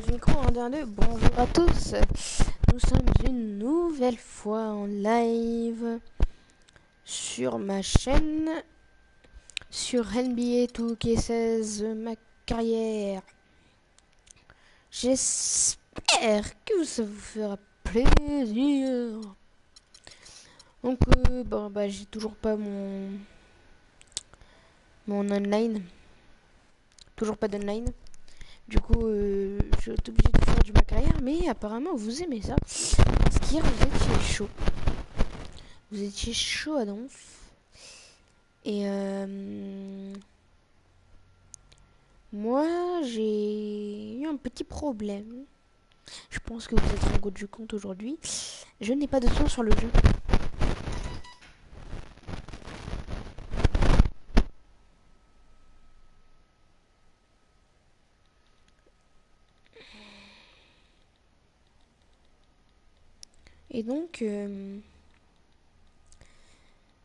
J'ai micro 1, 2, 1, 2. Bonjour à tous. Nous sommes une nouvelle fois en live sur ma chaîne sur Nba2K16 Ma carrière. J'espère que ça vous fera plaisir. Donc j'ai toujours pas mon online. Toujours pas d'online. Du coup, je suis obligée de faire du ma carrière, mais apparemment vous aimez ça. Parce qu'hier vous étiez chaud. Vous étiez chaud à donf. Et moi, j'ai eu un petit problème. Je pense que vous êtes rendu du compte aujourd'hui. Je n'ai pas de son sur le jeu. Et donc,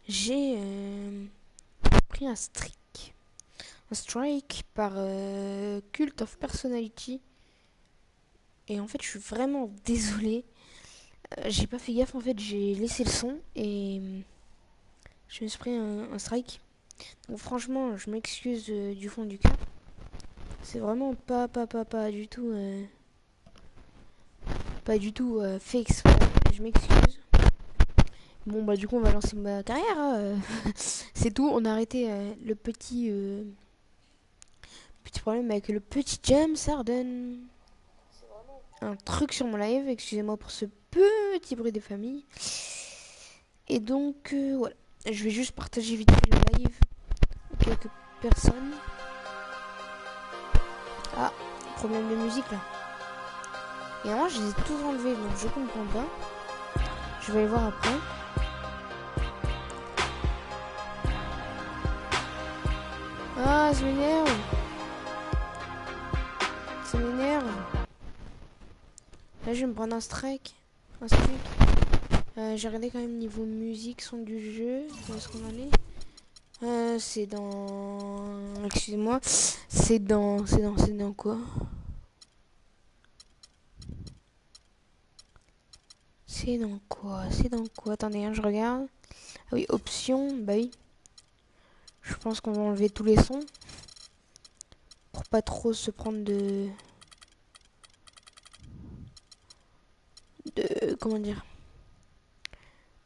j'ai pris un strike. Un strike par Cult of Personality. Et en fait, je suis vraiment désolée. J'ai pas fait gaffe, en fait, j'ai laissé le son et je me suis pris un strike. Donc franchement, je m'excuse du fond du cœur. C'est vraiment pas du tout fait exprès. Je m'excuse. Bon bah du coup on va lancer ma carrière. Hein. C'est tout. On a arrêté le petit problème avec le petit James Harden. Un truc sur mon live. Excusez-moi pour ce petit bruit des familles. Et donc voilà. Je vais juste partager vite fait le live avec quelques personnes. Ah, problème de musique là. Et moi je les ai tous enlevés donc je comprends pas. Je vais aller voir après. Ah, ça m'énerve. Ça m'énerve. Là, je vais me prendre un strike. Un strike. J'ai regardé quand même niveau musique, son du jeu. Où est-ce qu'on en est C'est dans... Excusez-moi. C'est dans quoi C'est dans quoi C'est dans quoi Attendez, hein, je regarde. Ah oui, options. Bah oui. Je pense qu'on va enlever tous les sons. Pour pas trop se prendre comment dire,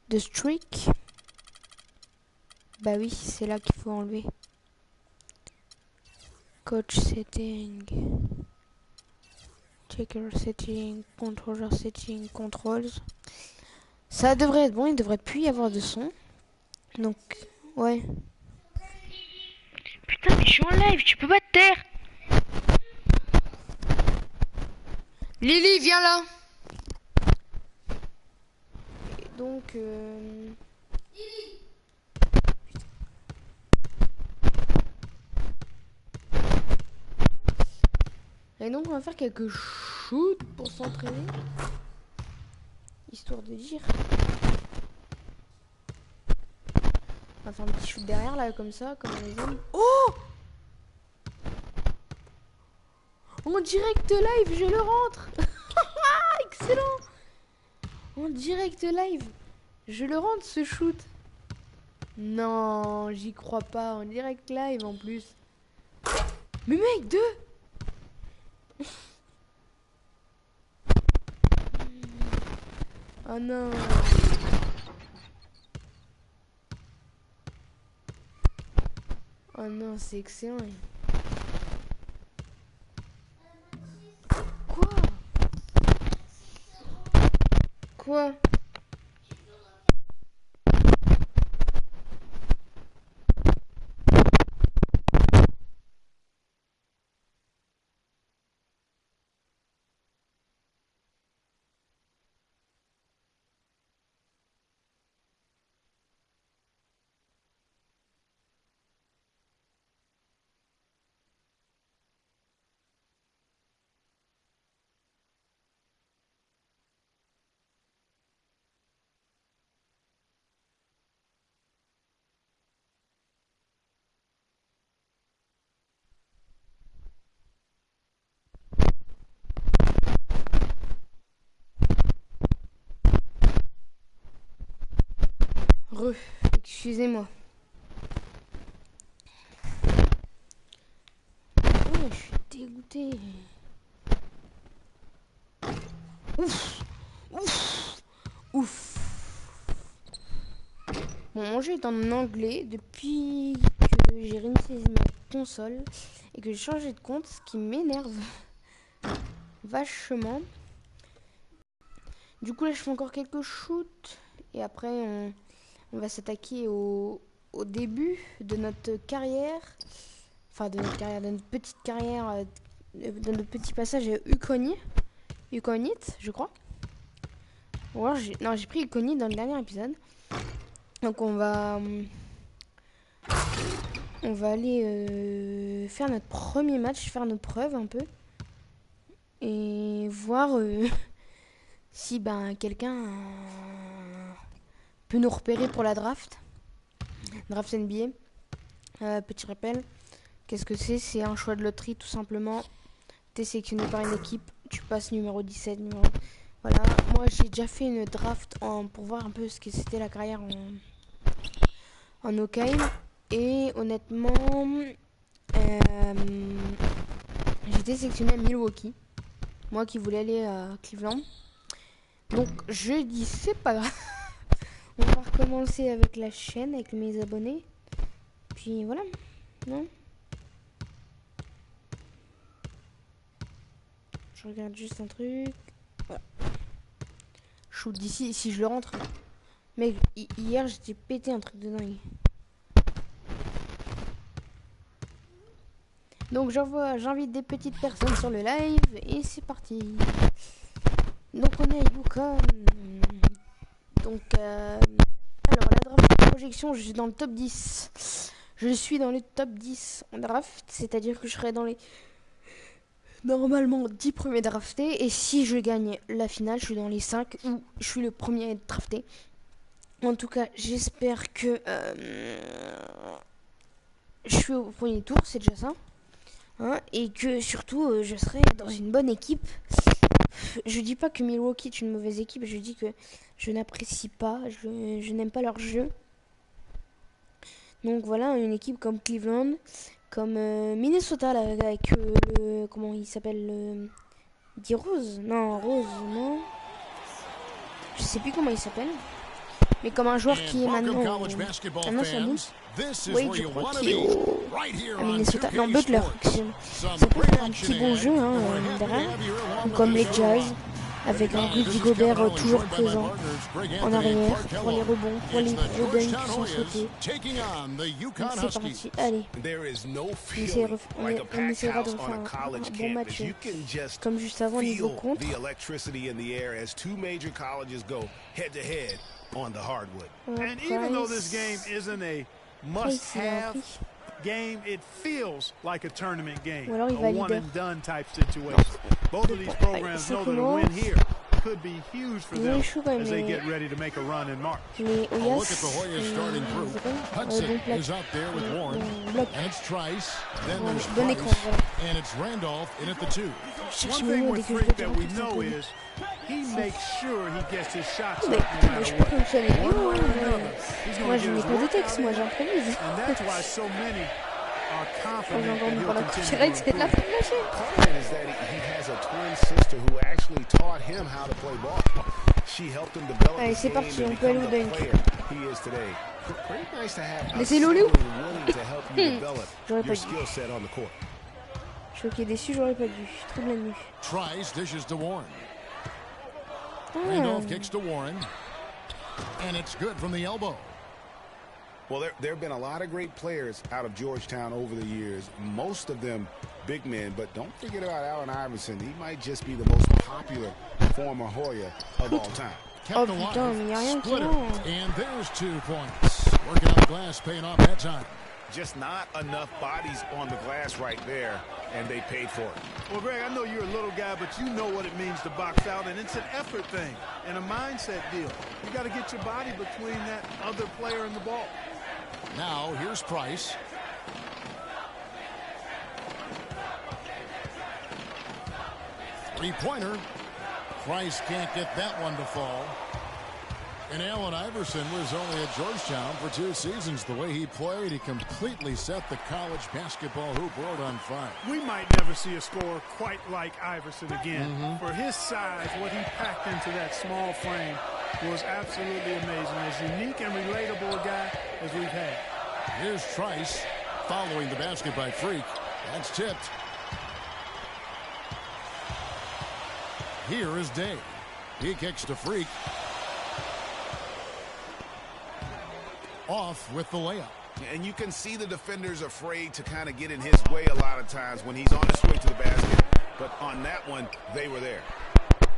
de streak. Bah oui, c'est là qu'il faut enlever. Coach setting. Checker setting. Controller setting. Controls. Ça devrait être bon, il devrait plus y avoir de son. Donc, ouais. Putain, mais je suis en live, tu peux pas te taire. Lily, viens là. Et donc, Et donc, on va faire quelques shoots pour s'entraîner. Histoire de dire. On va faire un petit shoot derrière, là, comme ça, comme on les aime. Oh! En direct live, je le rentre. Excellent. En direct live, je le rentre, ce shoot. Non, j'y crois pas. En direct live, en plus. Mais mec, deux. Oh non. Oh non, c'est excellent. Quoi? Quoi? Excusez-moi. Ouais, je suis dégoûté. Ouf. Ouf. Ouf. Bon, mon jeu est en anglais depuis que j'ai réinitialisé ma console et que j'ai changé de compte, ce qui m'énerve vachement. Du coup, là, je fais encore quelques shoots et après, on va s'attaquer au début de notre carrière. Enfin, de notre carrière, de notre petite carrière, de notre petit passage à Uconite, je crois. Ou alors, j'ai pris Uconite dans le dernier épisode. Donc, on va aller faire notre premier match, faire nos preuves un peu. Et voir si quelqu'un peut nous repérer pour la draft. Draft NBA. Petit rappel, qu'est-ce que c'est? C'est un choix de loterie tout simplement. T'es sélectionné par une équipe, tu passes numéro 17, Voilà, moi j'ai déjà fait une draft pour voir un peu ce que c'était la carrière en Okaï. Et honnêtement, j'ai été sélectionné à Milwaukee. Moi qui voulais aller à Cleveland. Donc je dis c'est pas grave. On va recommencer avec la chaîne, avec mes abonnés. Puis voilà. Non? Je regarde juste un truc. Voilà. Shoot d'ici, si je le rentre. Mec, hier j'étais pété un truc de dingue. Donc j'invite des petites personnes sur le live et c'est parti. Donc on est à Yukon. Donc alors la draft projection, je suis dans le top 10. Je suis dans le top 10 en draft, c'est-à-dire que je serai dans les normalement 10 premiers draftés. Et si je gagne la finale, je suis dans les 5 ou je suis le premier à être drafté. En tout cas, j'espère que je suis au premier tour, c'est déjà ça. Hein, et que surtout, je serai dans une bonne équipe. Je dis pas que Milwaukee est une mauvaise équipe, je dis que je n'apprécie pas, je n'aime pas leur jeu. Donc voilà, une équipe comme Cleveland, comme Minnesota là, avec le... Comment il s'appelle dit Rose? Non, Rose, non. Je sais plus comment il s'appelle. Mais comme un joueur qui est maintenant un ancien Bulls. Oui, je crois qu'il est à Minnesota. Non, Butler, excusez-moi. Ça peut faire un petit bon jeu derrière. Comme les Jazz, avec un Rudy Gobert toujours présent en arrière pour les rebonds, pour les rebonds qui sont sautés. Donc c'est parti, allez. On essaiera de refaire un bon match comme juste avant niveau contre. On the hardwood. And even though this game isn't a must-have game, it feels like a tournament game, a one-and-done type situation. Both of these programs know that a win here could be huge for them as they get ready to make a run in March. Look at the Hoyas starting crew. Hudson is out there with Warren, and it's Trice, then there's Price, and it's Randolph in at the 2. One thing with Freak that we know is he makes sure he gets his shots up no matter what. One way or another, he's going to get his work out in, and that's why so many are confident that he'll continue to improve. Part of it is that he has a twin sister who actually taught him how to play ball. She helped him develop the game and become the player he is today. Pretty nice to have someone willing to help you develop your skill set on the court. Choqué, déçu, j'aurais pas dû. Trop bien vu. Trice dishes to Warren. Randolph kicks to Warren, and it's good from the elbow. Well, there have been a lot of great players out of Georgetown over the years, most of them big men, but don't forget about Allen Iverson. He might just be the most popular former Hoya of all time. Kept alive, split it, and there's 2 points. Working on the glass, paying off that time. Just not enough bodies on the glass right there, and they paid for it. Well, Greg, I know you're a little guy, but you know what it means to box out, and it's an effort thing and a mindset deal. You got to get your body between that other player and the ball. Now, here's Price. Three-pointer. Price can't get that one to fall. And Allen Iverson was only at Georgetown for 2 seasons. The way he played, he completely set the college basketball hoop world on fire. We might never see a scorer quite like Iverson again. For his size, what he packed into that small frame was absolutely amazing. As unique and relatable a guy as we've had. Here's Trice following the basket by Freak. That's tipped. Here is Day. He kicks to Freak. Off with the layup. And you can see the defenders afraid to kind of get in his way a lot of times when he's on his way to the basket. But on that one, they were there.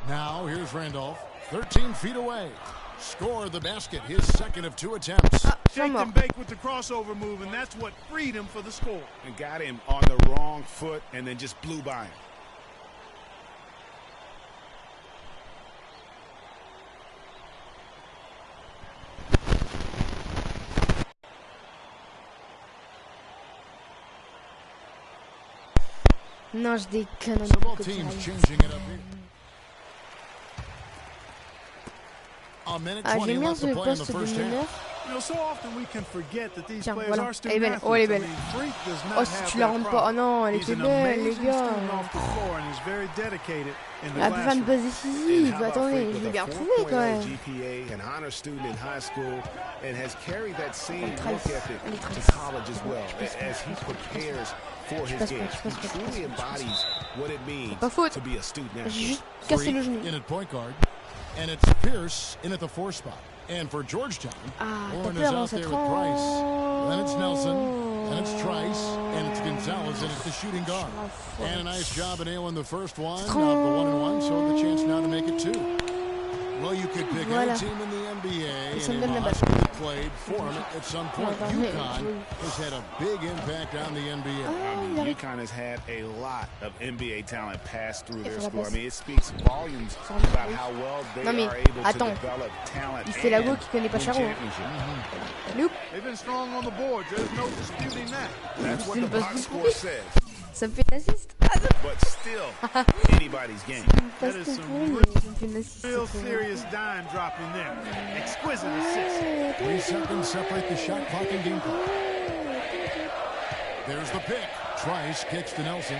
Now here's Randolph. 13 feet away. Scored the basket. His second of 2 attempts. Shake and bake with the crossover move, and that's what freed him for the score. And got him on the wrong foot and then just blew by him. Non, je déconne. Several teams changing it up here. A minute 20 left to play in the first half. You know, so often we can forget that these Tiens, players voilà. are still Elle est belle. athletes. Oh, elle est belle. I mean, Freak does not Oh, si have tu la that rentres pas. problem. Oh non, elle He's était an belle, les amazing gars. student off the floor and he's very dedicated in the Elle a pu faire une classroom. passe décisive. Attendez, je l'ai bien trouvé quand même. GPA, an honor student in high school, and has carried that same work ethic Elle est to très- college as well as he prepares for his passe pas, game. je passe He pas, je truly passe pas. embodies what it means Pas faute. to be a student J'ai athlete. juste cassé le genou. In at point guard. And it's Pierce in at the 4 spot. And for Georgetown, Ah, Warren t'as is pu out avancer there with 30. Price. Then it's Nelson. Then it's Trice. And it's Gonzalez in at the shooting guard. And a nice job at nailing the first one of the 1-1, so the chance now to make it 2. Well, you could pick Voilà. any team in the NBA, Et ça me and donne la any balle. Oscar that played for him at some point. Attends, mais- UConn has had a big impact on the NBA. Ah, il arrive. UConn has had a lot of NBA talent pass through their fait la school. I passe. mean, it speaks volumes about how well they Non, mais are able to attends. develop talent. Il fait la go and qui connaît pas win Charo. Hein. championships. Loop. They've been strong on the board. There's no disputing that. That's what C'est the une passe box de score pourri. says. Ça me fait une assist. Ah, non, But still, anybody's game. une passe That is tout some pourrie, mais ça me fait une assist. Real c'est trop serious dime dropping there. Exquisite assist. bien. 3 seconds separate the shot clock and game clock. There's the pick. Trice kicks to Nelson.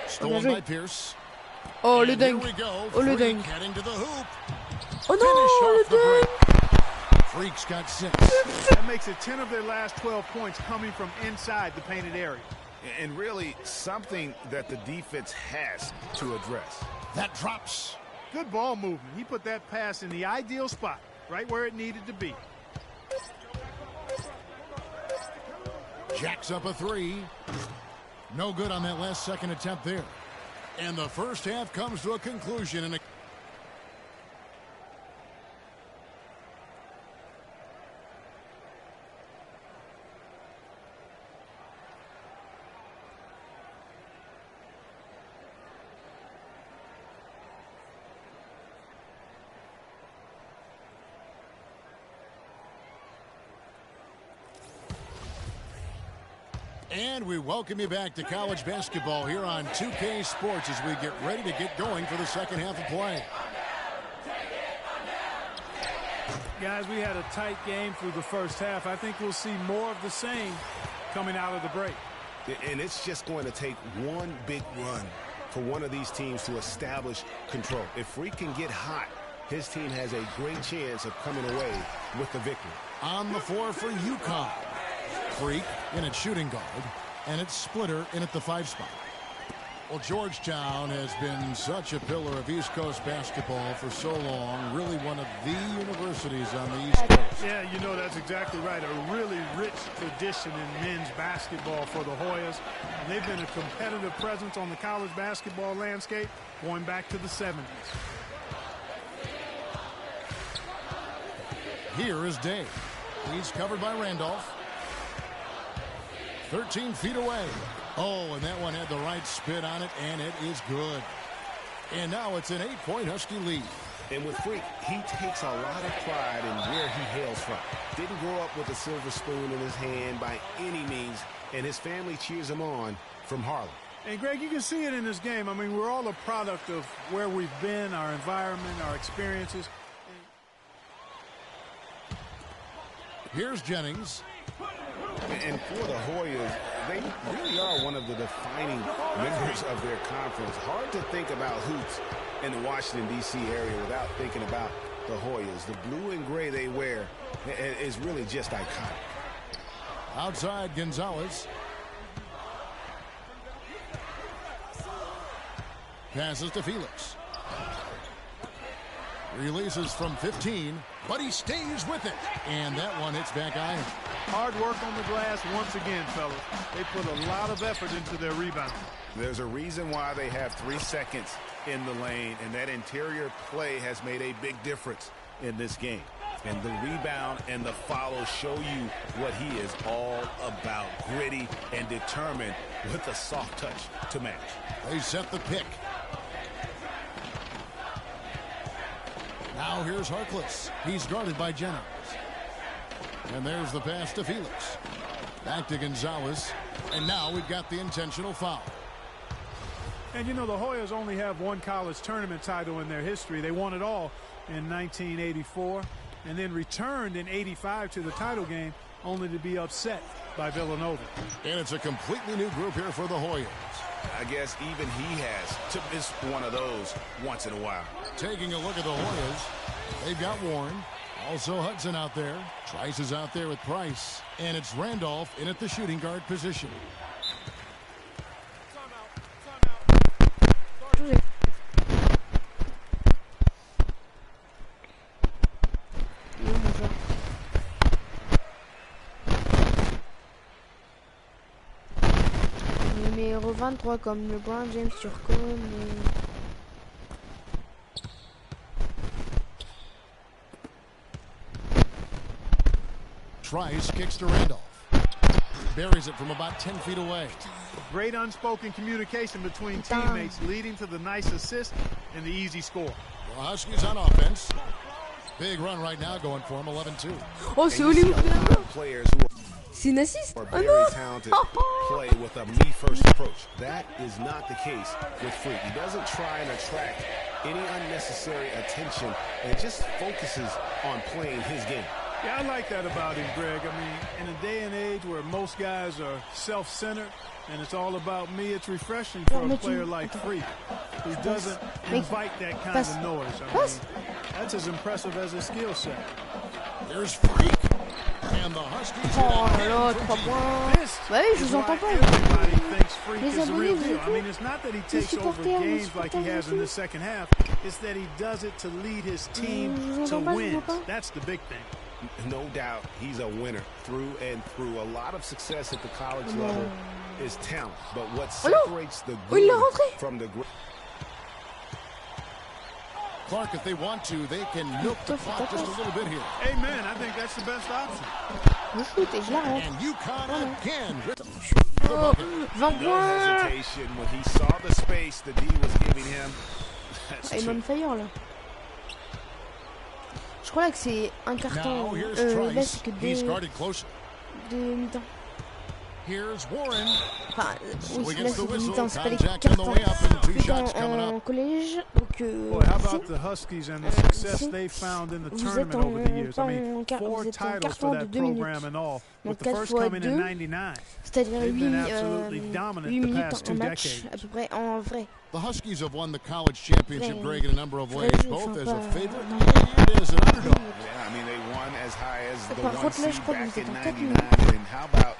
Stolen by Pierce. Oh, le And here dunk. we go. Oh, le Freak dunk. heading to the hoop. Oh Finish non, off le the dunk. break. Freak's got 6. That makes it 10 of their last 12 points coming from inside the painted area. And really something that the defense has to address. That drops. Good ball movement. He put that pass in the ideal spot, right where it needed to be. Jacks up a 3. No good on that last second attempt there. And the first half comes to a conclusion in a And we welcome you back to college basketball here on 2K Sports as we get ready to get going for the second half of play. Guys, we had a tight game through the first half. I think we'll see more of the same coming out of the break. And it's just going to take one big run for one of these teams to establish control. If Freak can get hot, his team has a great chance of coming away with the victory. On the floor for UConn. Freak in at shooting guard, and it's Splitter in at the 5 spot. Well, Georgetown has been such a pillar of East Coast basketball for so long, really one of the universities on the East Coast. Yeah, you know, that's exactly right. A really rich tradition in men's basketball for the Hoyas. And they've been a competitive presence on the college basketball landscape going back to the 70s. Here is Day. He's covered by Randolph. 13 feet away. Oh, and that one had the right spin on it, and it is good. And now it's an 8-point Husky lead. And with Freak, he takes a lot of pride in where he hails from. Didn't grow up with a silver spoon in his hand by any means, and his family cheers him on from Harlem. And Greg, you can see it in this game. I mean, we're all a product of where we've been, our environment, our experiences. Here's Jennings. And for the Hoyas, they really are one of the defining members of their conference. Hard to think about hoops in the Washington, D.C. area without thinking about the Hoyas. The blue and gray they wear is really just iconic. Outside Gonzalez. Passes to Felix. Releases from 15, but he stays with it. And that one hits back iron. Hard work on the glass once again, fellas. They put a lot of effort into their rebound. There's a reason why they have 3 seconds in the lane, and that interior play has made a big difference in this game. And the rebound and the follow show you what he is all about. Gritty and determined with a soft touch to match. They set the pick. Now here's Harkless. He's guarded by Jennings. And there's the pass to Felix. Back to Gonzalez. And now we've got the intentional foul. And you know, the Hoyas only have one college tournament title in their history. They won it all in 1984 and then returned in '85 to the title game, only to be upset by Villanova. And it's a completely new group here for the Hoyas. I guess even he has to miss one of those once in a while. Taking a look at the Hoyas, they've got Warren. Also Hudson out there. Trice is out there with Price. And it's Randolph in at the shooting guard position. Numéro 23 comme LeBron James sur Cone. Trice kicks to Randolph. Buries it from about 10 feet away. Great unspoken communication between teammates, leading to the nice assist and the easy score. The Huskies on offense. Big run right now going for him, 11-2. Oh, c'est Hollywood. C'est une assist. Are very talented, play with a me-first approach. That is not the case with Freak. He doesn't try and attract any unnecessary attention and just focuses on playing his game. Yeah, I like that about him, Greg. I mean, in a day and age where most guys are self-centered and it's all about me, it's refreshing for a player like Freak, who doesn't invite that kind of noise. I mean, that's as impressive as his skill set. There's Freak. And the Huskies Oh là là, 3 points. Ouais, je vous entends pas. Les abonnés, vous I mean, it's not that he takes over games like he has in the second half. It's that he does it to lead his team to win. That's the big thing. No doubt he's a winner through and through. A lot of success at the college level is talent, but what separates the good from the great. Clark, if they want to, they can milk the clock just a little bit here. Amen. I think that's the best option. And UConn again. No hesitation when he saw the space the D was giving him. Il m'a failli là. Je crois là que c'est un carton. Là c'est que de mi-temps. Here's Warren. Enfin, oui, là c'est de mi-temps, c'est pas les cartons. En collège, donc Boy, how about the Huskies and the success they found in the tournament over the years? I mean, 4 titles for that program and all, with the first coming in '99. C'est-à-dire 8 minutes en match, à peu près en vrai. The Huskies have won the college championship, Greg, in a number of ways, both as a favorite and as an underdog. Yeah, I mean, they won as high as the 1 seed back in '99, and how about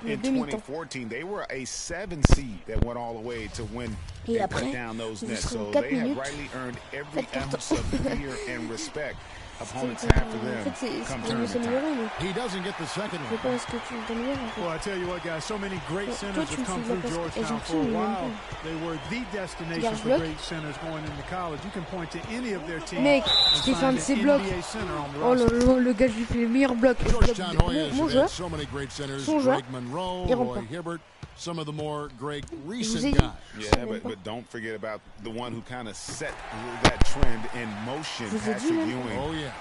in 2014, they were a 7 seed that went all the way to win and cut down those nets. So they have rightly earned every ounce of fear and respect opponents have for them come tournament time. He doesn't get the second one. Well, I tell you what, guys, so many great centers have come through Georgetown for a while. They were the destination for great centers going into college. You can point to any of their teams. Mec, je t'ai fait un de ces blocs. Oh là là, le gars, je lui fais le meilleur bloc. Mon joueur, son joueur, il rentre pas. some of the more great recent guys. Yeah, but don't forget about the one who kind of set that trend in motion. Patrick Ewing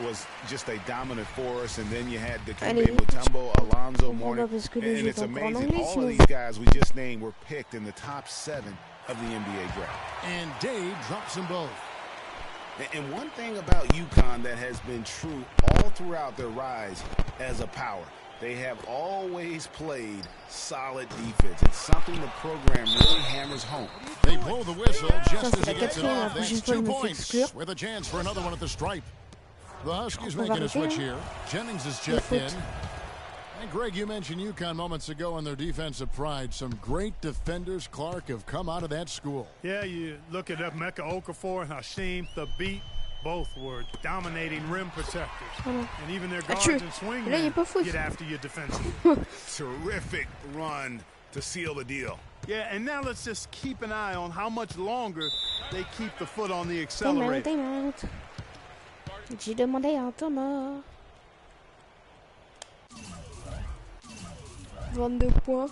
was just a dominant force, and then you had Dikembe Mutombo, Alonzo Mourning, and it's amazing. All of these guys we just named were picked in the top 7 of the NBA draft. And Dade drops them both. And one thing about UConn that has been true all throughout their rise as a power, they have always played solid defense. It's something the program really hammers home. They blow the whistle just as he gets it off. That's 2 points with a chance for another one at the stripe. The Huskies making a switch here. Jennings is checked in. And Greg, you mentioned UConn moments ago and their defensive pride. Some great defenders, Clark, have come out of that school. Yeah, you look at Emeka Okafor and Hasheem Thabit. Both were dominating rim protectors. And even their guards and swingmen get after you defensively. Terrific run to seal the deal. Yeah, and now let's just keep an eye on how much longer they keep the foot on the accelerator. J'ai demandé à Thomas. 22 points.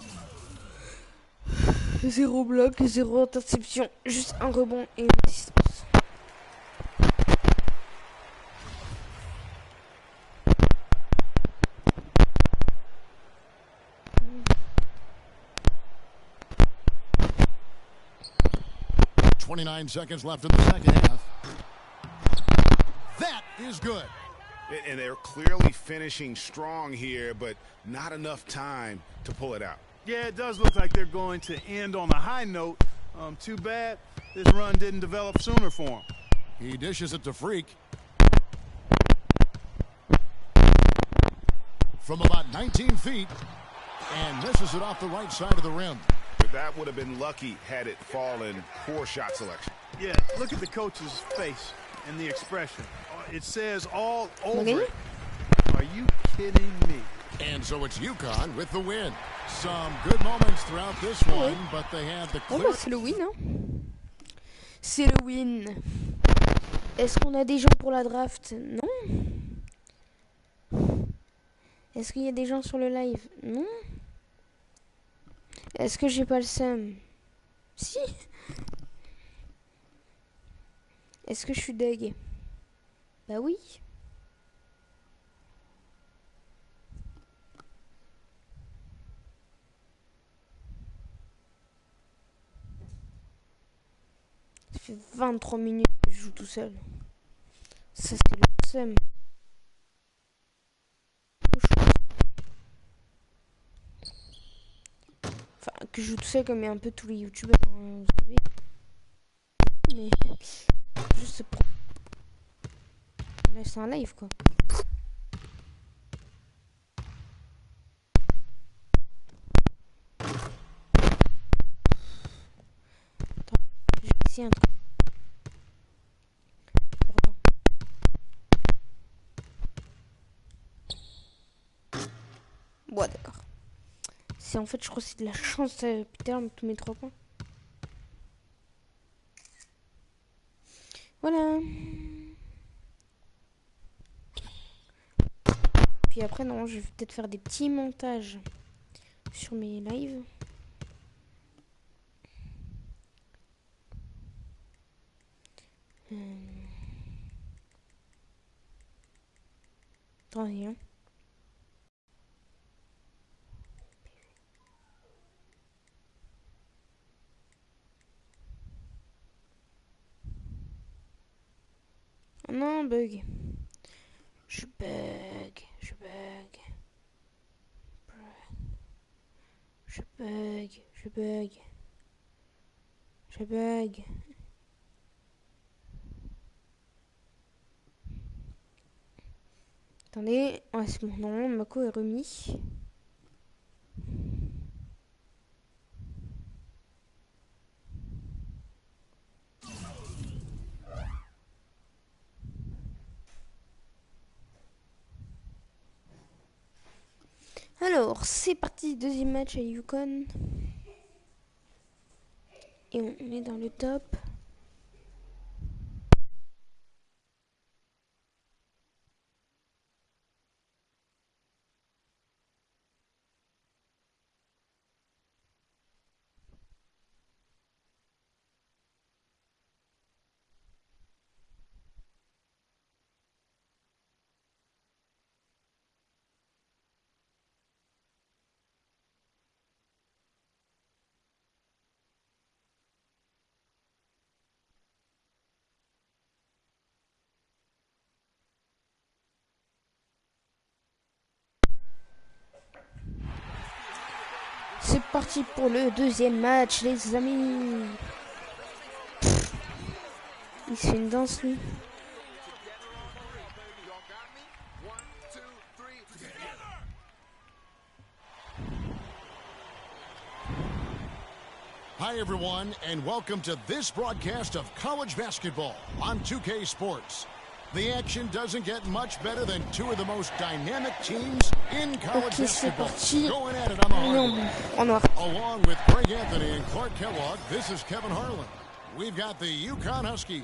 0 bloc, 0 interception. Juste un rebond et une assistance. .29 seconds left in the second half. That is good. And they're clearly finishing strong here, but not enough time to pull it out. Yeah, it does look like they're going to end on a high note. Too bad this run didn't develop sooner for him. He dishes it to Freak. From about 19 feet, and misses it off the right side of the rim. But that would have been lucky had it fallen. Poor shot selection. Yeah, look at the coach's face and the expression. It says all over it. Are you kidding me? And so it's UConn with the win. Some good moments throughout this one, but they had the clear... Oh bah c'est le win, hein. C'est le win. Est-ce qu'on a des gens pour la draft? Non. Est-ce qu'il y a des gens sur le live? Non. Est-ce que j'ai pas le seum? Si. Est-ce que je suis deg? Bah oui. Ça fait 23 minutes que je joue tout seul. Ça c'est le seum. Enfin, que je joue tout seul comme un peu tous les youtubeurs, hein, vous savez. Mais juste pour... Là c'est un live quoi. Attends, je vais essayer un truc. Pardon. Bon d'accord. C'est en fait je crois que c'est de la chance putain tous mes 3 points. Voilà. Puis après, non, je vais peut-être faire des petits montages sur mes lives. Attendez, hein. Oh non, bug. Je bug. Je bug. Je bug. Je bug. Je bug. Attendez. Ouais, c'est bon. Non, Mako est remis. Alors, c'est parti, deuxième match à UConn. Et on est dans le top. parti pour le deuxième match, les amis. Il se fait une danse, lui. Hi, everyone, and welcome to this broadcast of college basketball on 2K Sports. The action doesn't get much better than two of the most dynamic teams in college basketball. Going at it on the hardwood. Along with Greg Anthony and Clark Kellogg, this is Kevin Harlan. We've got the UConn Huskies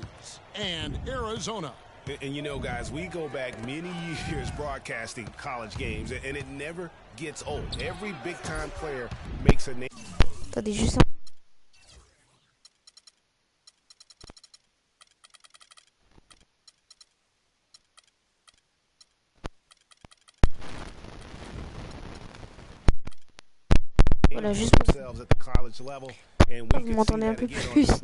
and Arizona. And you know, guys, we go back many years broadcasting college games, and it never gets old. Every big-time player makes a name. Voilà, juste vous m'entendez un peu plus.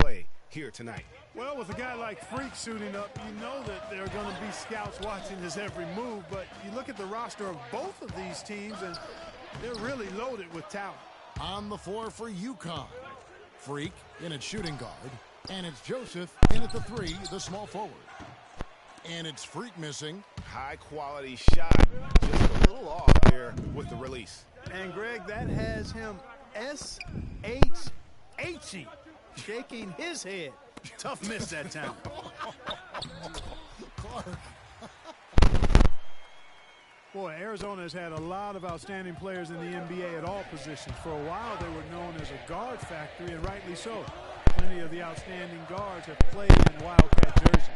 Well, with a guy like Freak suiting up, you know that there are going to be scouts watching his every move, but you look at the roster of both of these teams, and they're really loaded with talent. On the floor for UConn, Freak in at shooting guard, and it's Joseph in at the three, the small forward. And it's Freak missing. High-quality shot, just a little off there with the release. And, Greg, that has him S-H-H-E, shaking his head. Tough miss that time. Boy, Arizona has had a lot of outstanding players in the NBA at all positions. For a while, they were known as a guard factory, and rightly so. Plenty of the outstanding guards have played in Wildcat jerseys.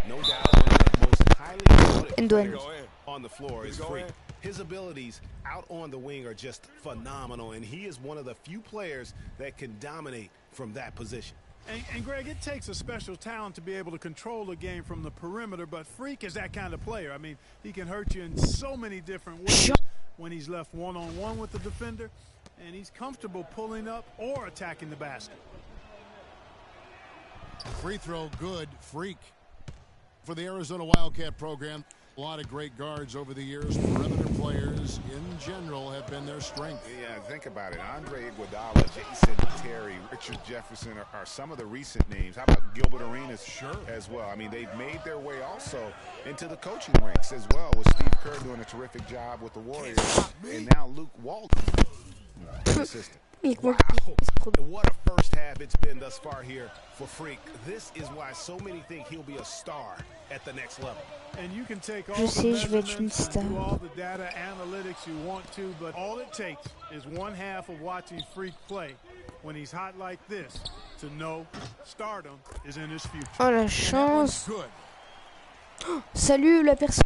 No doubt one of the most highly promoted players on the floor is Freak. His abilities out on the wing are just phenomenal, and he is one of the few players that can dominate from that position. And Greg, it takes a special talent to be able to control the game from the perimeter, but Freak is that kind of player. I mean, he can hurt you in so many different ways when he's left one-on-one with the defender, and he's comfortable pulling up or attacking the basket. Free throw good, Freak. For the Arizona Wildcat program, a lot of great guards over the years. Perimeter players in general have been their strength. Yeah, think about it. Andre Iguodala, Jason Terry, Richard Jefferson are some of the recent names. How about Gilbert Arenas as well? I mean, they've made their way also into the coaching ranks as well, with Steve Kerr doing a terrific job with the Warriors, and now Luke Walton, assistant. Wow, what a first half it's been thus far here for Freak. This is why so many think he'll be a star at the next level. And you can take all the measurements and do all the data analytics you want to, but all it takes is one half of watching Freak play when he's hot like this to know stardom is in his future. Oh la chance. Oh, salut la personne.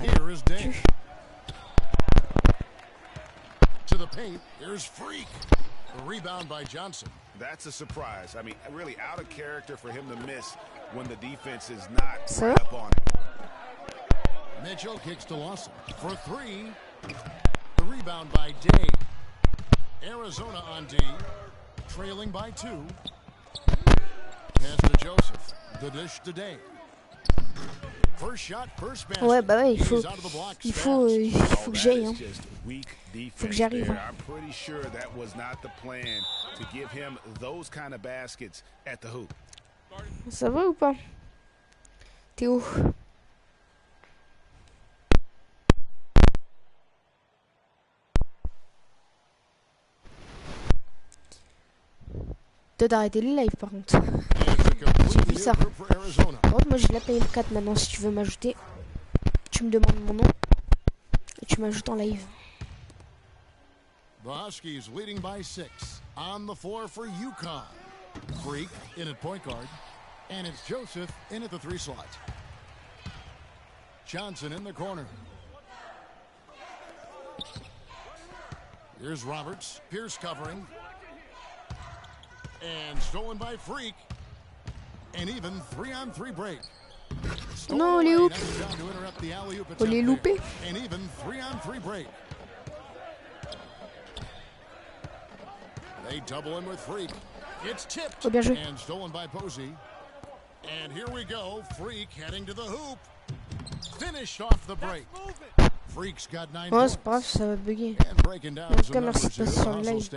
Here is Dave. To the paint, here's Freak. The rebound by Johnson. That's a surprise. I mean, really out of character for him to miss when the defense is not right up on it. Mitchell kicks to Lawson for three. The rebound by Day. Arizona on D, trailing by 2. Pass to Joseph. The dish to Day. First shot, first basket. Ouais, bah ouais, il faut que j'aille. Hein. Faut que j'arrive. I'm pretty sure that was not the plan to give him those kind of baskets at the hoop. Ça va ou pas? T'es où? Toi d'arrêter le live par contre. J'ai vu ça. Par contre, moi j'ai la Play 4 maintenant. Si tu veux m'ajouter, tu me demandes mon nom et tu m'ajoutes en live. The Huskies leading by 6. On the floor for UConn. Freak in at point guard. And it's Joseph in at the 3 slot. Johnson in the corner. Here's Roberts. Pierce covering. And stolen by Freak. And even 3-on-3 break. Non, les hoops. On les loupé. And even 3-on-3 break. They double in with Freak. It's tipped Oh, bien joué. and stolen by Posey. And here we go. Freak heading to the hoop. Finished off the break. Oh, c'est pas grave, ça va bugger. En tout cas, merci de passer sur le live.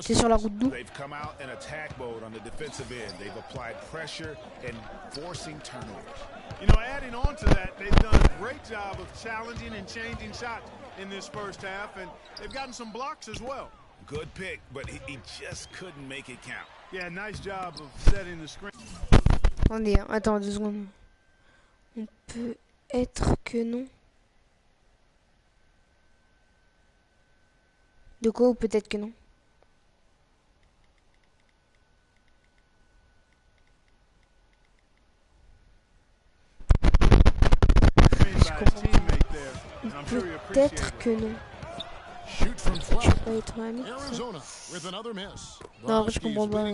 C'est sur la route d'où? They've come out in attack mode on the defensive end. They've applied pressure and forcing turnovers. You know, adding on to that, they've done a great job of challenging and changing shots in this first half, and they've gotten some blocks as well. Good pick, but he just couldn't make it count. Yeah, nice job of setting the screen. Attends 2 secondes. On peut être que non. De quoi ou peut-être que non? Peut-être que non. Tu peux être ami. Non, je comprends pas.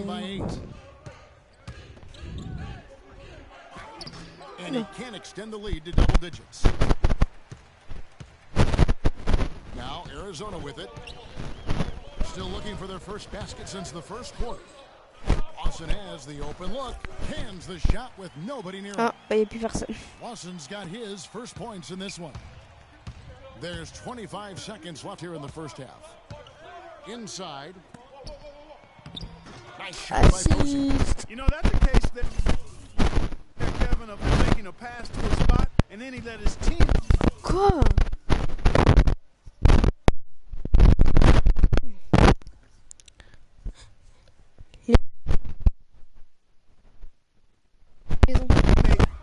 And he can extend the lead to double digits. Now Arizona with it. Still looking for their first basket since the first quarter. Lawson has the open look. Hands the shot with nobody near him. Ah, bah, y a plus personne. Lawson's got his first points in this one. There's 25 seconds left here in the first half. Inside. Nice shot by Posey. You know, that's a case that Kevin of making a pass to a spot and then he let his team. Quoi?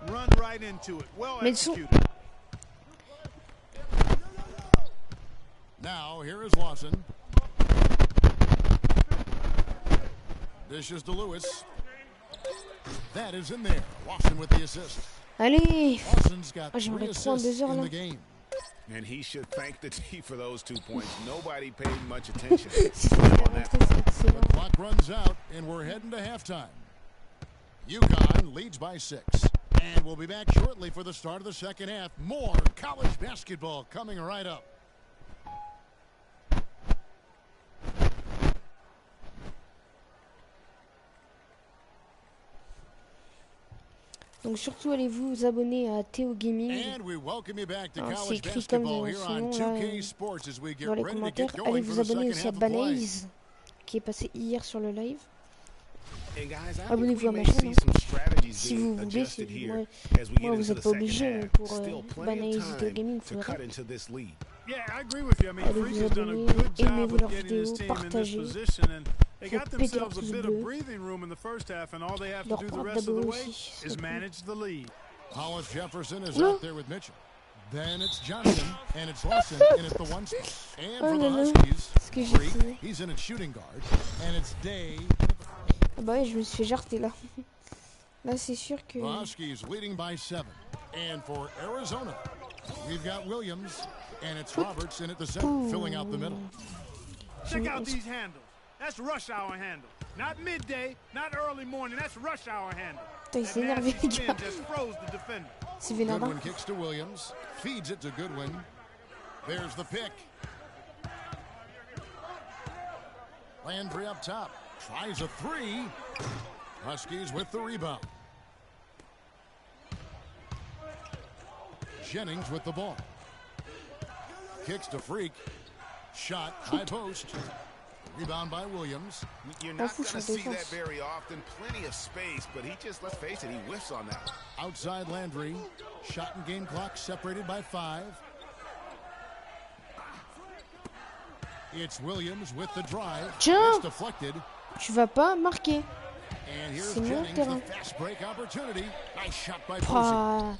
Run right into it. Well executed. Now here is Lawson. Dishes to Lewis. That is in there. Lawson with the assist. Allez. Lawson's got 3 j'aimerais trop assists en 2 heures in là. the game. And he should thank the D for those 2 points. Nobody paid much attention. The clock runs out, and we're heading to halftime. UConn leads by 6. And we'll be back shortly for the start of the second half. More college basketball coming right up. Donc surtout allez vous abonner à Théo Gaming. C'est écrit comme son nom là dans les commentaires. Allez vous abonner aussi à Banaise qui est passé hier sur le live. Abonnez-vous à ma chaîne si vous voulez. Moi vous n'êtes pas obligé pour Banaise et Théo Gaming. Allez vous abonner, aimez-vous leurs vidéos, partagez. They got themselves a bit of breathing room in the first half, and all they have to do the rest of the way is manage the lead. Hollis Jefferson is out there with Mitchell. Then it's Johnson, and it's Lawson in at the 1 spot. And for the Huskies, Freak, he's in at shooting guard, and it's Day. Ah bah ouais, je me suis fait jarter là. Là, c'est sûr que... The Huskies leading by 7. And for Arizona, we've got Williams, and it's Roberts in at the center, filling out the middle. Check out these handles. That's rush hour handle. Not midday, not early morning. That's rush hour handle. Il s'est énervé, les gars. C'est vénère. Goodwin kicks to Williams. Feeds it to Goodwin. There's the pick. Landry up top. Tries a 3. Huskies with the rebound. Jennings with the ball. Kicks to Freak. Shot, high post. Rebound by Williams. You're not going to see that very often. Plenty of space, but he just, let's face it, he whiffs on that. Outside Landry. Shot and game clock separated by 5. It's Williams with the drive. Tiens, it's deflected. Tu vas pas marquer. And here's Jennings, the fast break opportunity. Nice shot by Posey.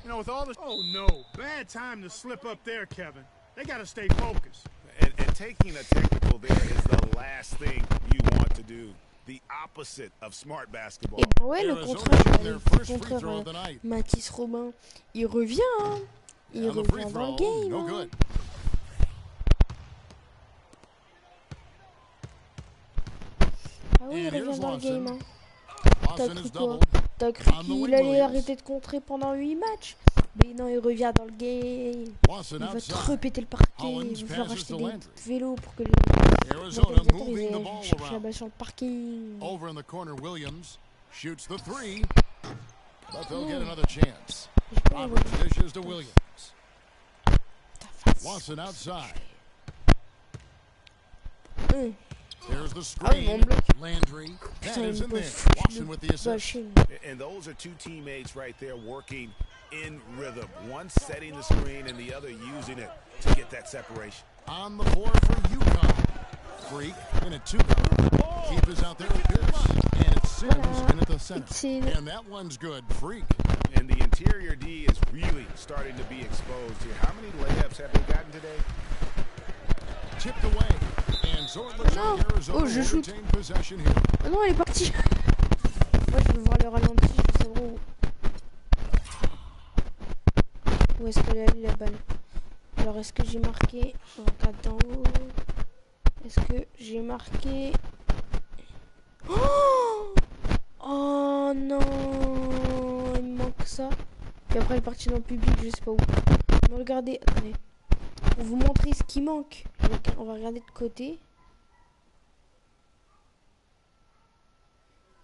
You know, with all this, oh no, bad time to slip up there, Kevin. They got to stay focused. And taking a technical there is the last thing you want to do. The opposite of smart basketball. Et ben ouais, le contraire, Mathis Robin, il revient, hein. Il revient dans le game. No good. Ah oui, il revient dans le game, hein. T'as cru quoi? T'as cru qu'il allait arrêter de contrer pendant 8 matchs? Mais non, il revient dans le game. Il va te repéter le parquet. Il va falloir acheter des vélos pour que les organisateurs ils cherchent la balle sur le parking. Over in the corner, Williams shoots the 3, but they'll get another chance. Roberts dishes to Williams. Watson outside. Mmh. There's the Ah oui, mon screen. bloc. Landry. That Putain, is il in me there. fout Watson de with the assist. bâcher. And those are two teammates right there working in rhythm. One setting the screen and the other using it to get that separation. On the floor for UConn. Freak in a 2-guard. Keepers out there with Pierce. And it's Sims in at the center. And that one's good. Freak. And the interior D is really starting to be exposed here. How many layups have they gotten today? Tipped away. And so it looks like Arizona will retain possession here. Oh non, elle est partie. Moi, je veux voir le ralenti. Je veux savoir où est-ce qu'elle est allée la balle. Alors, est-ce que j'ai marqué? On regarde d'en haut. Est-ce que j'ai marqué? Oh non, il me manque ça. Puis après, elle est partie dans le public, je sais pas où. Mais regardez, attendez. Pour vous montrer ce qui manque, on va regarder de côté.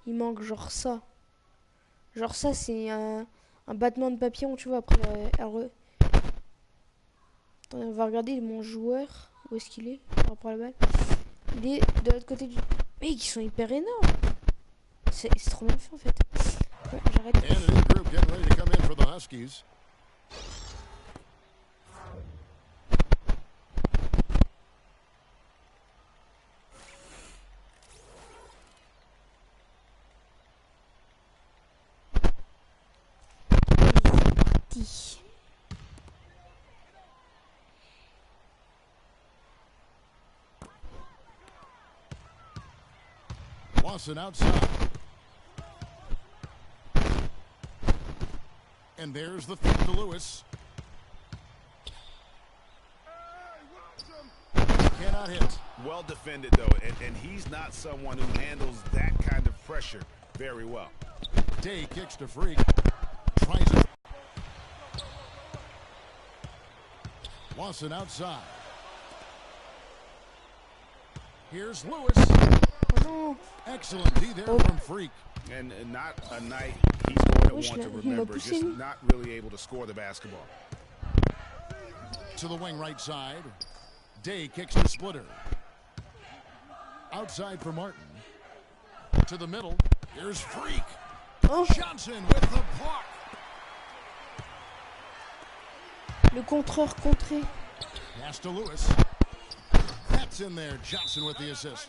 Il manque genre ça. Genre ça, c'est un battement de papillon, tu vois. Après, attendez, on va regarder mon joueur. Où est-ce qu'il est par rapport à la balle? Il est de l'autre côté du... Mec, ils sont hyper énormes. C'est trop bien fait en fait. Ouais, j'arrête. Watson outside. And there's the feed to Lewis. Cannot hit. Well defended, though, and he's not someone who handles that kind of pressure very well. Day kicks to Freak. Tries it. Watson outside. Here's Lewis. Oh. Excellent D there from Freak. And not a night he's going to want to remember, just not really able to score the basketball. To the wing right side. Day kicks to Splitter. Outside for Martin. To the middle. Here's Freak. Oh. Johnson with the block. Le contreur contré. Pass to Lewis. That's in there. Johnson with the assist.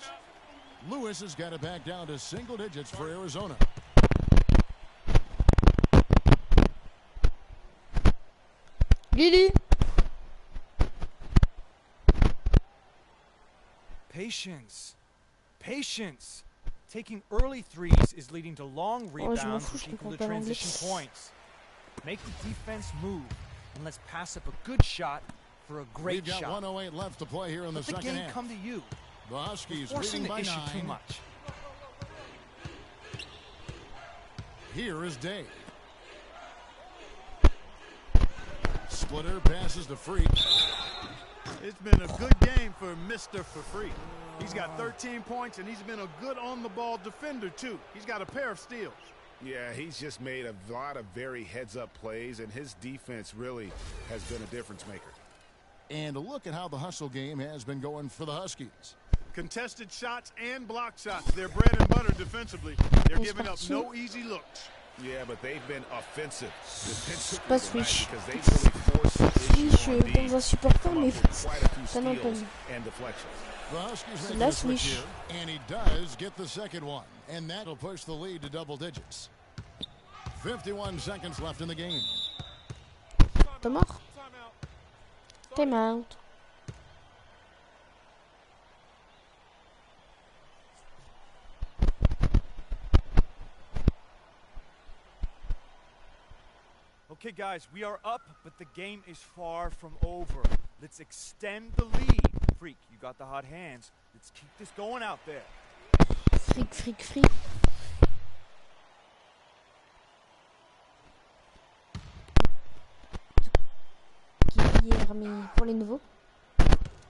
Lewis has got it back down to single digits for Arizona. Lily. Patience. Patience. Taking early threes is leading to long rebounds which equal to transition points. Make the defense move and let's pass up a good shot for a great shot. We've got 1:08 left to play here in the second half. Let the game come to you. The Huskies Forcing leading by the issue 9. too much. Here is Day. Splitter passes to Freak. It's been a good game for Mr. Freak. He's got 13 points, and he's been a good on-the-ball defender, too. He's got a pair of steals. Yeah, he's just made a lot of very heads-up plays, and his defense really has been a difference maker. And look at how the hustle game has been going for the Huskies. Contested shots and block shots. They're bread and butter defensively. They're giving up no easy looks. Yeah, but they've been offensive. Pas switch. Switch dans un supporter, mais ça n'entend. C'est la switch. And he does get the second one. And that'll push the lead to double digits. 51 seconds left in the game. T'es mort? Time out. Okay, guys, we are up, but the game is far from over. Let's extend the lead. Freak, you got the hot hands. Let's keep this going out there. Freak, freak, freak. Qui est remis pour les nouveaux.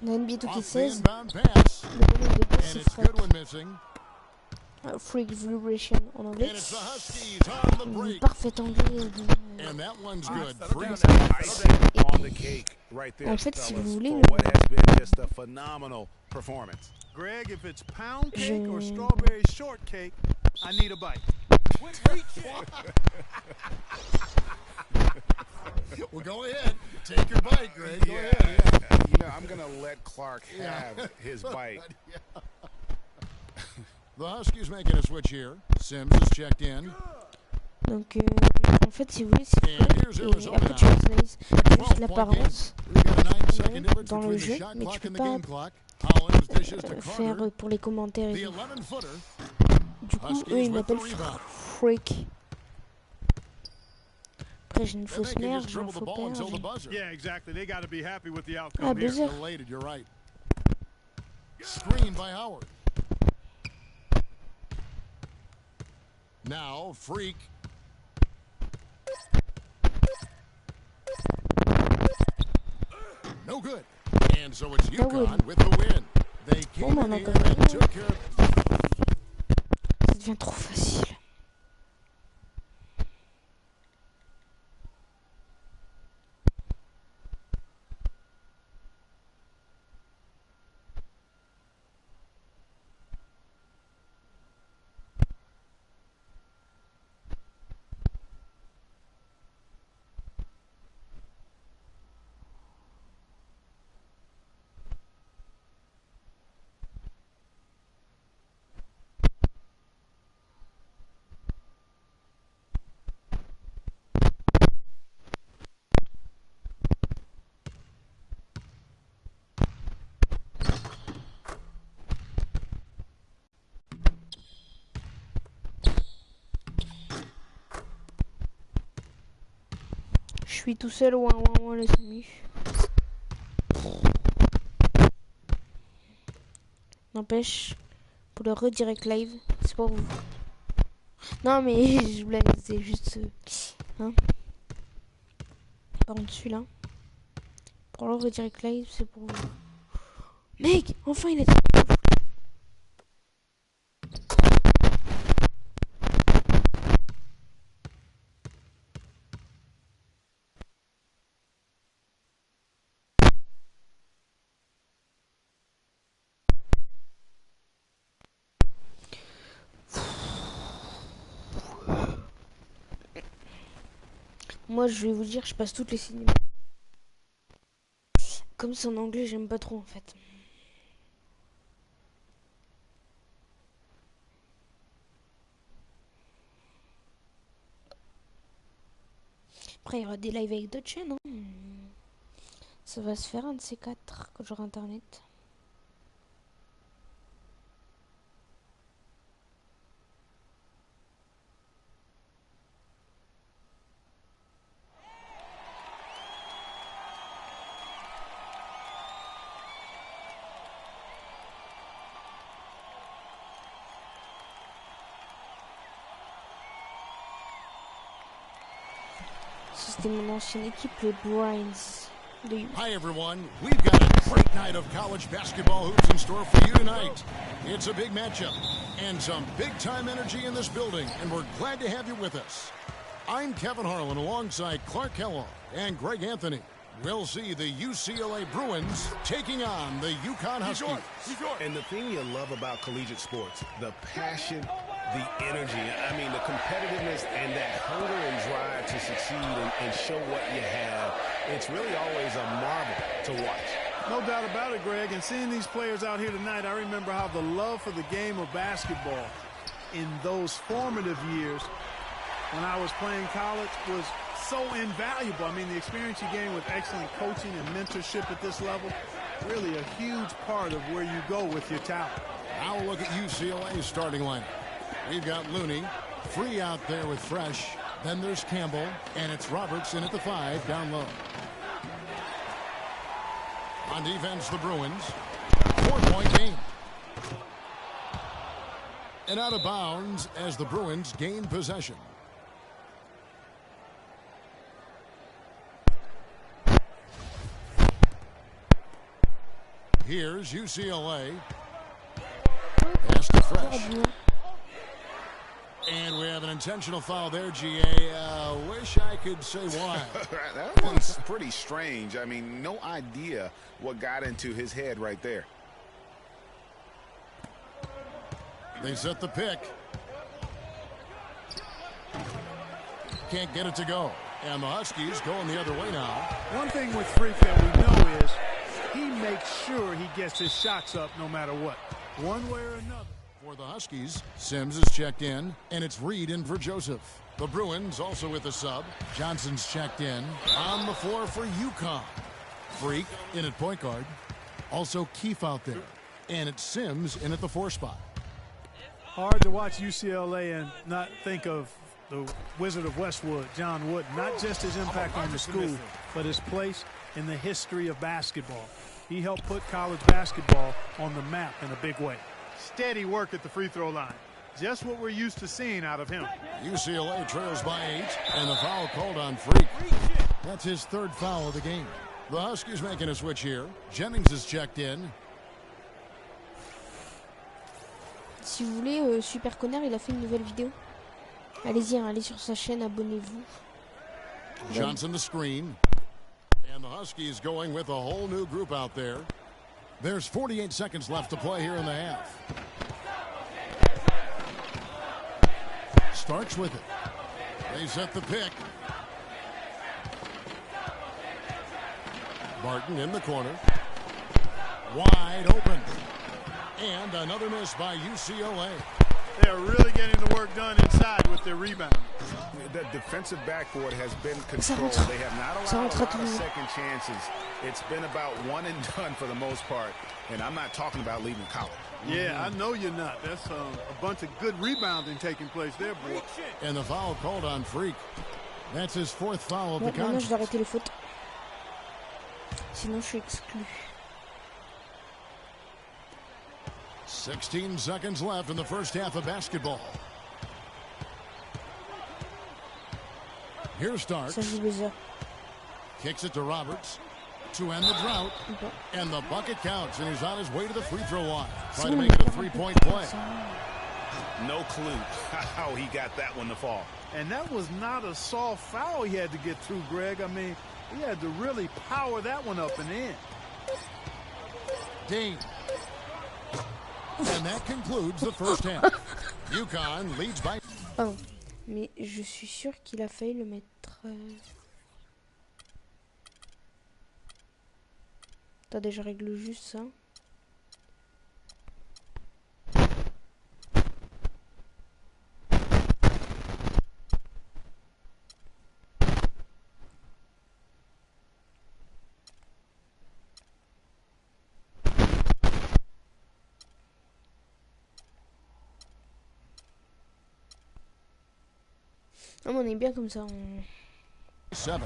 La Nba2K16. Le bonhomme de course, c'est Freak. Freak Vibration en anglais. Parfait anglais. En fait, si vous voulez, Greg, if it's pound cake or strawberry shortcake, I need a bite. Well, go ahead. Take your bite, Greg. Go ahead. You know, I'm going to let Clark have his bite. The Huskies making a switch here. Sims is checked in. Donc, en fait, si vous voulez, c'est et après tu personnalises juste l'apparence dans le jeu, mais tu peux pas faire pour les commentaires et tout. Du coup, eux, ils m'appellent Freak. Après, j'ai une fausse mère, j'ai un faux père. Ah, buzzer. Screen by Howard. Now, Freak. No good. And so it's UConn with the win. They came in here and took care of... Ça devient trop facile. Je suis tout seul, ouin, les amis. N'empêche, pour le redirect live, c'est pour vous. Non, mais je blague, c'est juste. Hein. Par contre, celui-là. Pour le redirect live, c'est pour vous. Mec, enfin il est. Moi, je vais vous dire, je passe toutes les cinémas. Comme c'est en anglais, j'aime pas trop en fait. Après, il y aura des lives avec d'autres chaînes. Hein. Ça va se faire un de ces quatre quand j'aurai internet. C'était mon ancienne équipe, les Browns. Hi everyone, we've got a great night of college basketball hoops in store for you tonight. It's a big matchup and some big time energy in this building, and we're glad to have you with us. I'm Kevin Harlan alongside Clark Kellogg and Greg Anthony. We'll see the UCLA Bruins taking on the UConn Huskies. And the thing you love about collegiate sports, the passion, the energy, I mean the competitiveness and that hunger and drive to succeed and show what you have, it's really always a marvel to watch. No doubt about it, Greg. And seeing these players out here tonight, I remember how the love for the game of basketball in those formative years when I was playing college was so invaluable. I mean, the experience you gain with excellent coaching and mentorship at this level, really a huge part of where you go with your talent. Now we'll look at UCLA's starting lineup. We've got Looney, free out there with Fresh. Then there's Campbell, and it's Robertson at the 5 down low. On defense, the Bruins. 4-point game. And out of bounds as the Bruins gain possession. Here's UCLA. Pass to Fresh. And we have an intentional foul there, GA. Wish I could say why. That one's pretty strange. I mean, no idea what got into his head right there. They set the pick. Can't get it to go. And the Huskies going the other way now. One thing with Freak that we know is he makes sure he gets his shots up no matter what, one way or another. For the Huskies, Sims is checked in, and it's Reed in for Joseph. The Bruins also with a sub. Johnson's checked in. On the floor for UConn. Freak in at point guard. Also Keefe out there. And it's Sims in at the 4 spot. Hard to watch UCLA and not think of the Wizard of Westwood, John Wooden. Not just his impact on the school, but his place in the history of basketball. He helped put college basketball on the map in a big way. Steady work at the free throw line. Just what we're used to seeing out of him. UCLA trails by 8, and the foul called on Freak. That's his 3rd foul of the game. The Huskies making a switch here. Jennings is checked in. Si vous voulez, Super Connard, il a fait une nouvelle vidéo. Allez-y, hein, allez sur sa chaîne, abonnez-vous. Johnson the screen. And the Huskies going with a whole new group out there. There's 48 seconds left to play here in the half. Starks with it. They set the pick. Barton in the corner. Wide open. And another miss by UCLA. They're really getting the work done inside with their rebound. The defensive backboard has been controlled. They have not allowed a lot of second chances. It's been about one and done for the most part. And I'm not talking about leaving college. Yeah, I know you're not. That's a bunch of good rebounding taking place there, boy. And the foul called on Freak. That's his 4th foul of the contest. Maintenant, je vais arrêter les fautes. Sinon, je suis exclu. 16 seconds left in the first half of basketball. Here's Starks. Kicks it to Roberts to end the drought. And the bucket counts, and he's on his way to the free throw line. Trying to make it a 3-point play. No clue how he got that one to fall. And that was not a soft foul he had to get through, Greg. I mean, he had to really power that one up and in. Dane. And that concludes the first half. UConn leads by... Pardon, mais je suis sûr qu'il a failli le mettre... Attendez, je règle juste ça. Ah, on est bien comme ça. 7.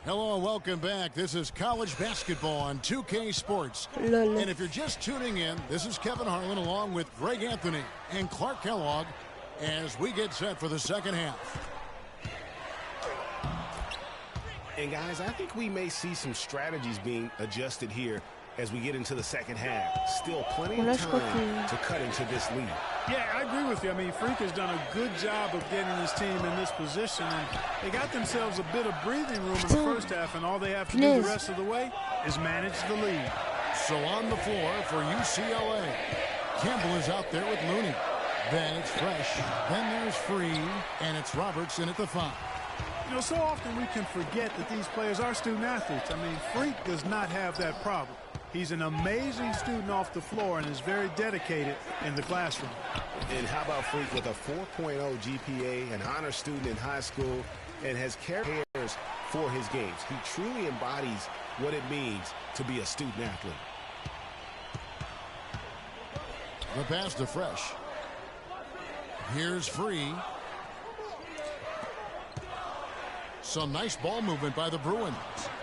Hello and welcome back. This is college basketball on 2K Sports. And if you're just tuning in, this is Kevin Harlan along with Greg Anthony and Clark Kellogg as we get set for the second half. And guys, I think we may see some strategies being adjusted here as we get into the second half. Still plenty of time to cut into this lead. Yeah, I agree with you. I mean, Freak has done a good job of getting his team in this position, and they got themselves a bit of breathing room in the first half, and all they have to do the rest of the way is manage the lead. So on the floor for UCLA, Campbell is out there with Looney. Then it's Fresh. Then there's Free, and it's Robertson at the 5. You know, so often we can forget that these players are student athletes. I mean, Freak does not have that problem. He's an amazing student off the floor and is very dedicated in the classroom. And how about Freak with a 4.0 GPA, an honor student in high school, and has carriers for his games. He truly embodies what it means to be a student athlete. The pass to Fresh. Here's Free. Some nice ball movement by the Bruins.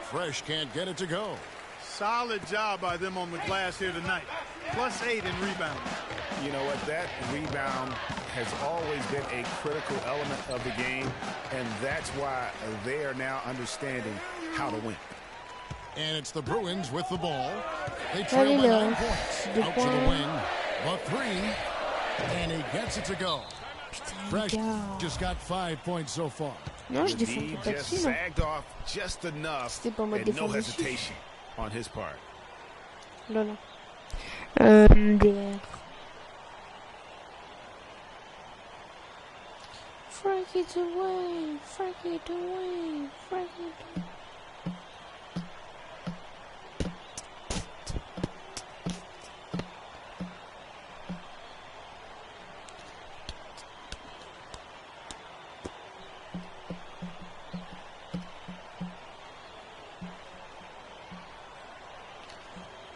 Fresh can't get it to go. Solid job by them on the glass here tonight. +8 in rebounding. You know what? That rebound has always been a critical element of the game, and that's why they are now understanding how to win. And it's the Bruins with the ball. They trail by 9 points. Out to the wing. The three. And he gets it to go. Fresh just got 5 points so far. Non, je défends pas just dessus, non. sagged off just enough, C'était pas en mode and no défense dessus. hesitation on his part. Non, non. MDR. Frank it away, Frank it away, Frank it away.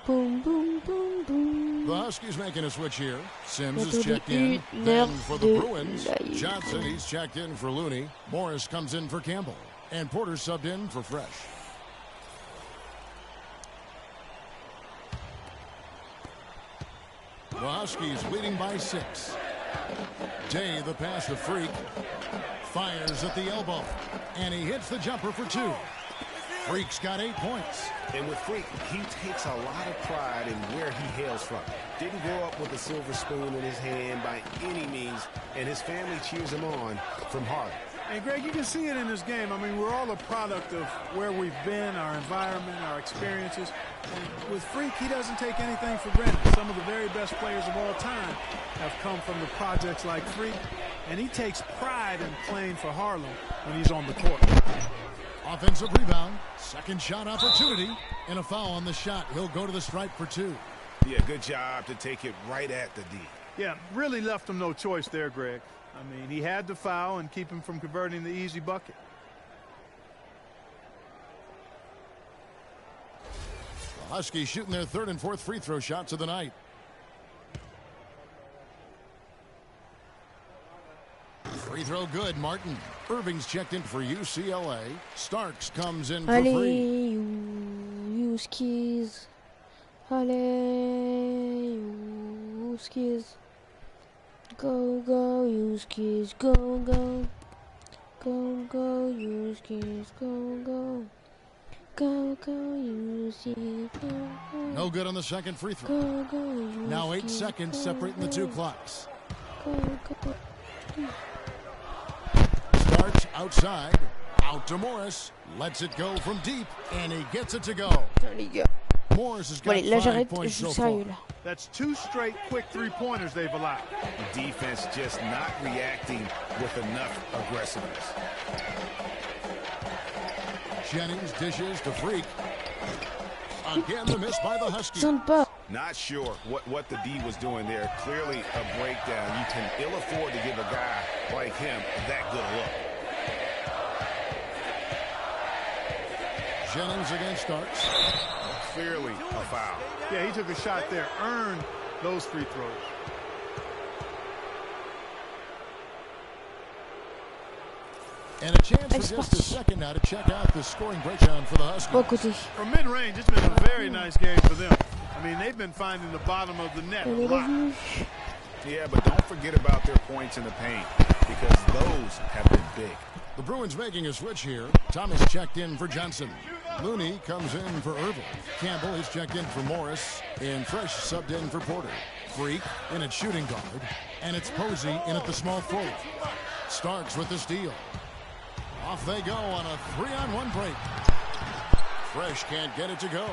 Boom, boom, boom, boom. The Huskies making a switch here. Sims is checked in. Then for the Bruins, Johnson, he's checked in for Looney. Morris comes in for Campbell. And Porter subbed in for Fresh. The Huskies leading by 6. Day, the pass to Freak. Fires at the elbow. And he hits the jumper for 2. Freak's got 8 points. And with Freak, he takes a lot of pride in where he hails from. Didn't grow up with a silver spoon in his hand by any means, and his family cheers him on from Harlem. And Greg, you can see it in this game. I mean, we're all a product of where we've been, our environment, our experiences. And with Freak, he doesn't take anything for granted. Some of the very best players of all time have come from the projects like Freak, and he takes pride in playing for Harlem when he's on the court. Offensive rebound, second shot opportunity, and a foul on the shot. He'll go to the stripe for 2. Yeah, good job to take it right at the D. Yeah, really left him no choice there, Greg. I mean, he had to foul and keep him from converting the easy bucket. The Huskies shooting their 3rd and 4th free throw shots of the night. Free throw good, Martin. Irving's checked in for UCLA. Starks comes in for free. You skis. Allez, you skis. Go, go, you skis. Go, go. Go, go, you skis. Go, go. Go, go, you skis. Go, go. No good on the second free throw. Go, go, you Now 8 skis. seconds separating the 2 clocks. Go, go. Starks outside. Out to Morris. Lets it go from deep. And he gets it to go. Morris has got 5 points so far. That's 2 straight quick three-pointers they've allowed. Defense just not reacting with enough aggressiveness. Jennings dishes to Freak. Again, the miss by the Huskies. Not sure what the D was doing there. Clearly a breakdown. You can ill afford to give a guy like him that good a look. Jennings against Starks. Clearly a foul. Yeah, he took a shot there, earned those free throws. And a chance for just a second now to check out the scoring breakdown for the Huskies. From mid-range, it's been a very nice game for them. I mean, they've been finding the bottom of the net a lot. Yeah, but don't forget about their points in the paint, because those have been big. The Bruins making a switch here. Thomas checked in for Johnson. Looney comes in for Irving. Campbell is checked in for Morris. And Fresh subbed in for Porter. Freak in at shooting guard. And it's Posey in at the small forward. Starks with the steal. Off they go on a 3-on-1 break. Fresh can't get it to go.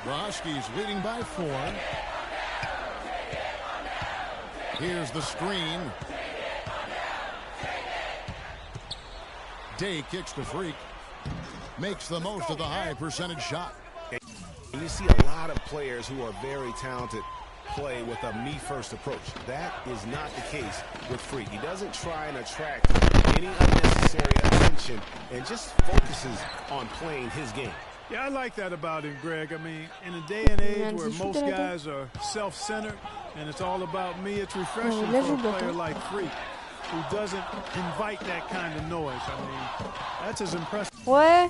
The Huskies leading by 4. Here's the screen. Day kicks to Freak. Makes the most of the high percentage shot. And you see a lot of players who are very talented play with a me-first approach. That is not the case with Freak. He doesn't try and attract any unnecessary attention and just focuses on playing his game. Yeah, I like that about him, Greg. I mean, in a day and age where most guys are self-centered and it's all about me, it's refreshing for a player like Freak, who doesn't invite that kind of noise. I mean, that's as impressive. Ouais.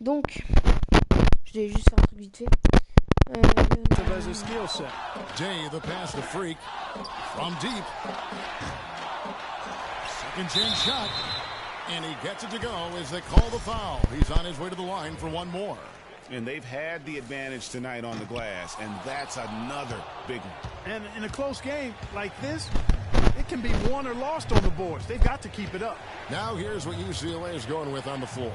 Donc, je vais juste faire un truc vite fait. Day, the pass to Freak from deep. Second chance shot, and he gets it to go as they call the foul. He's on his way to the line for one more. And they've had the advantage tonight on the glass, and that's another big one. And in a close game like this, it can be won or lost on the boards. They've got to keep it up. Now here's what UCLA is going with on the floor.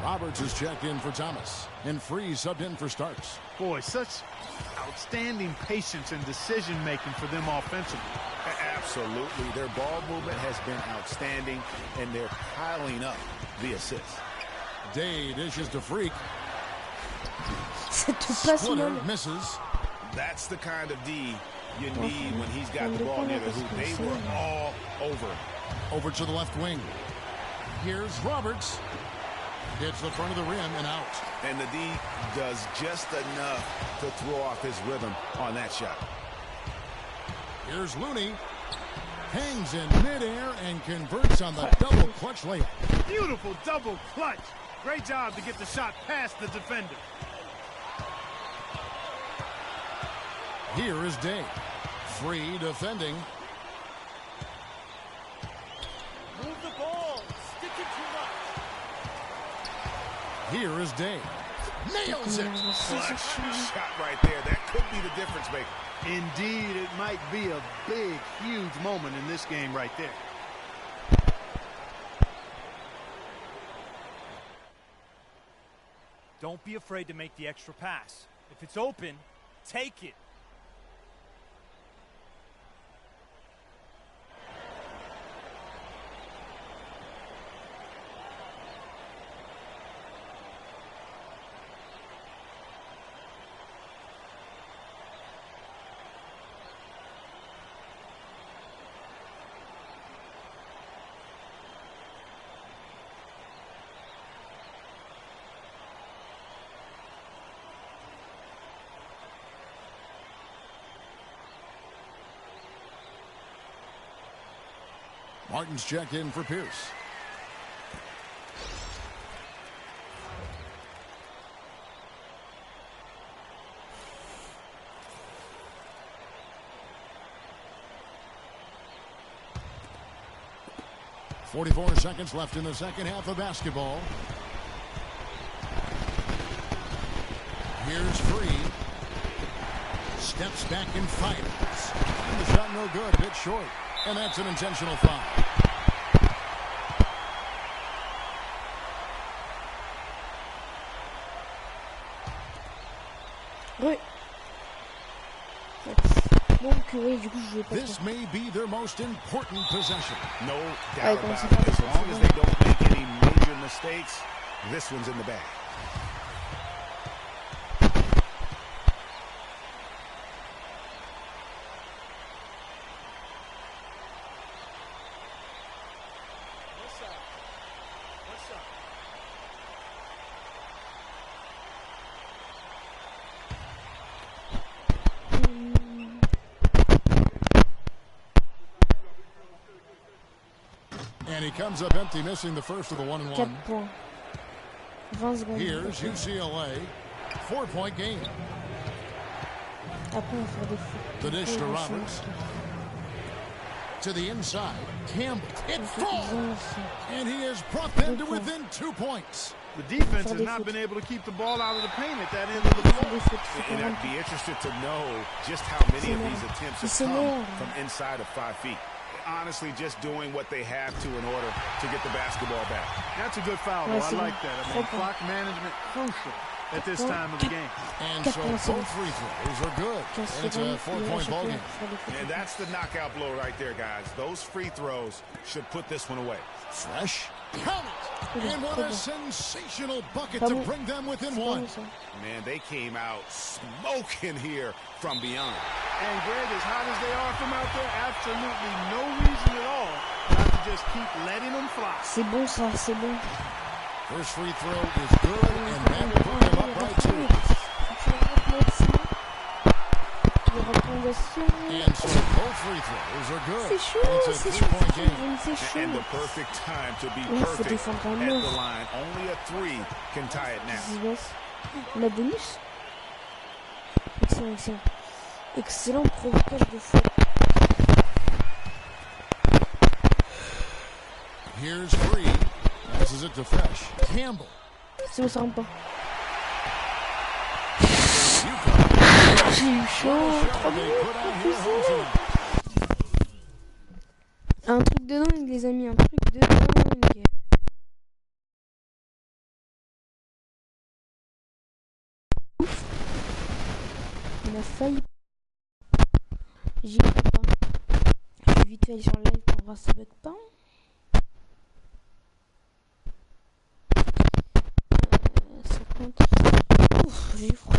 Roberts is checked in for Thomas, and Freeze subbed in for Starks. Boy, such outstanding patience and decision-making for them offensively. Absolutely. Their ball movement has been outstanding, and they're piling up the assists. Day dishes to Freak. Splitter misses. That's the kind of D you need when he's got the ball near the hoop. They were all over. Over to the left wing. Here's Roberts. Hits the front of the rim and out. And the D does just enough to throw off his rhythm on that shot. Here's Looney. Hangs in midair and converts on the double clutch layup. Beautiful double clutch. Great job to get the shot past the defender. Here is Day. Free defending. Move the ball. Stick it too much. Here is Day. Nails it. Clutch shot right there. That could be the difference maker. Indeed, it might be a big, huge moment in this game right there. Don't be afraid to make the extra pass. If it's open, take it. Martin's checked in for Pierce. .44 seconds left in the second half of basketball. Here's Free. Steps back and fires. And the shot no good, a bit short. And that's an intentional foul. Oui. Donc oui, du coup je vais pas. This may be their most important possession. No doubt about it. As long as they don't make any major mistakes, this one's in the bag. And he comes up empty, missing the first of the 1-and-1. 4 points. 20 secondes. Here's UCLA. 4-point game. Après, on va faire des fautes. The dish to Roberts. To the inside. Campbell. It falls. And he has brought them to within 2 points. The defense has not been able to keep the ball out of the paint at that end of the floor. And I'd be interested to know just how many of these attempts have come from inside of 5 feet. Honestly, just doing what they have to in order to get the basketball back. That's a good foul, though. I like that. I mean, clock management crucial at this time of the game. And so both free throws are good. It's a 4-point ball game. And that's the knockout blow right there, guys. Those free throws should put this one away. Fresh. Count it. And what a sensational bucket to bring them within 1. Man, they came out smoking here from beyond. And Greg, as hot as they are from out there, absolutely no reason at all not to just keep letting them fly. C'est bon ça, c'est bon. First free throw is good, and that will put them up right too. C'est chaud, c'est chaud. C'est chaud. And the perfect time to be perfect at the line. Only a 3 can tie it now. La bonus. Excellent, excellent. Excellent provoquage de feu. Here's Free. Passes it to Fresh. Campbell. C'est bon, ça rentre pas. J'ai eu chaud. 3 minutes. Un truc de dingue, les amis. Un truc de dingue. Ouf. On a failli. J'y crois pas. Je vais vite fait aller sur le live pour voir si ça bug pas. Ça compte. Ouf, j'ai eu froid.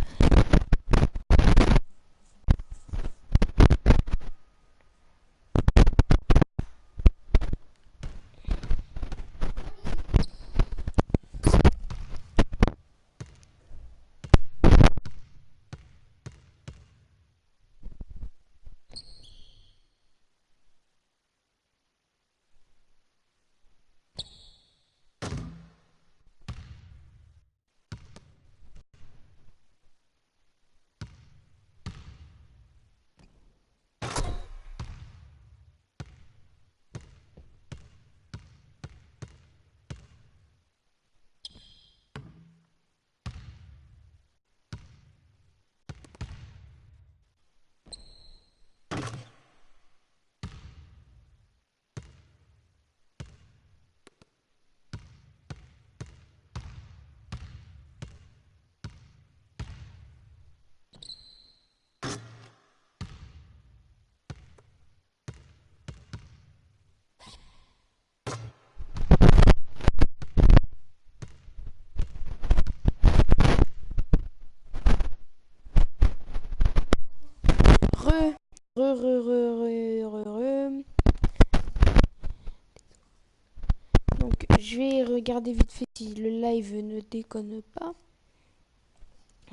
Donc je vais regarder vite fait si le live ne déconne pas.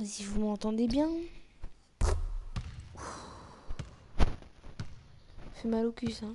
Si vous m'entendez bien. Ça fait mal au cul ça.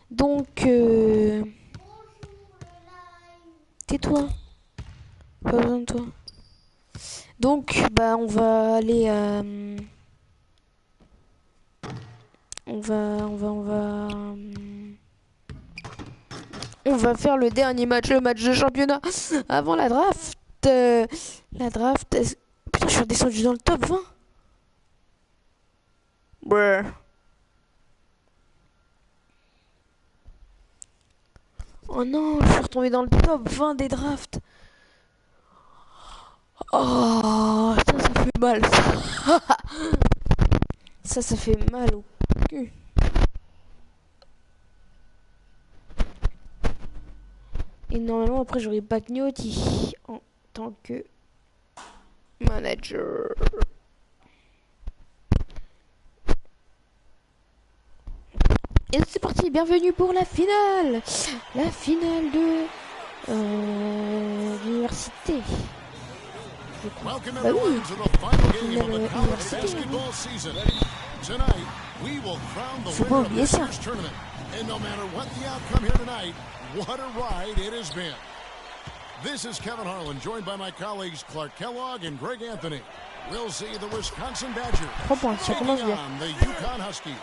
Donc tais-toi. Pas besoin de toi. Donc bah on va aller on va faire le dernier match, le match de championnat avant la draft. La draft. Putain, je suis redescendu dans le top 20. Brr. Oh non, je suis retombé dans le top 20 des drafts. Oh, ça fait mal. Ça fait mal au cul. Et normalement, après, j'aurai Bagnotti en tant que manager. Et c'est parti, bienvenue pour la finale. La finale de l'université. Welcome Bah everyone oui. to the final game of the Finale college université. basketball season. Tonight, we will crown the Faut pas winner of oublier this ça. year's tournament. And no matter what the outcome here tonight, what a ride it has been. This is Kevin Harlan, joined by my colleagues Clark Kellogg and Greg Anthony. We'll see the Wisconsin Badgers 3 points, ça taking commence bien. on the Yukon Huskies.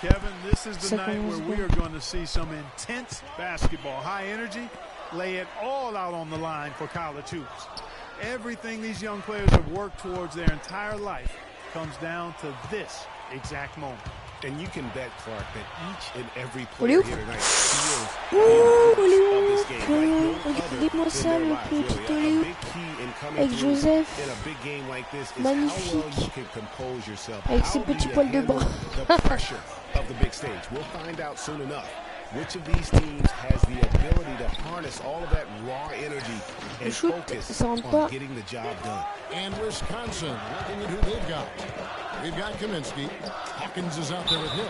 Kevin, this is the Ça night commence where we bien. are going to see some intense basketball, high energy, lay it all out on the line for college hoops. Everything these young players have worked towards their entire life comes down to this exact moment. And you can bet, Clark, that each and every player here tonight feels the importance of this game. Regardez-moi ça, le petit Olé avec Joseph. Magnifique. Avec ses petits poils de bras. Which of these teams has the ability to harness all of that raw energy and focus on getting the job done? And Wisconsin looking at who they've got. They've got Kaminsky. Hawkins is out there with him.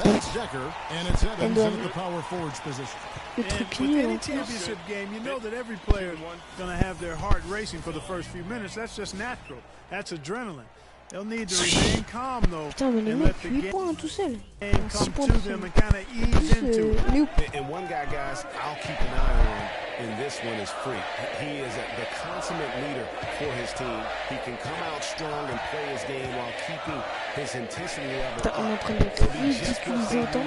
That's Decker, and it's Evans in the power forwards position. And with any championship game, you know that every player is going to have their heart racing for the first few minutes. That's just natural. That's adrenaline. They'll need to remain calm, though. Putain, mais les mecs, 8 points tout seul. 6 points tout seul. And one guy, guys, I'll keep an eye on in this one is Freak. He is the consummate leader for his team. He can come out strong and play his game while keeping his intensity level up. On est en train de ridiculiser autant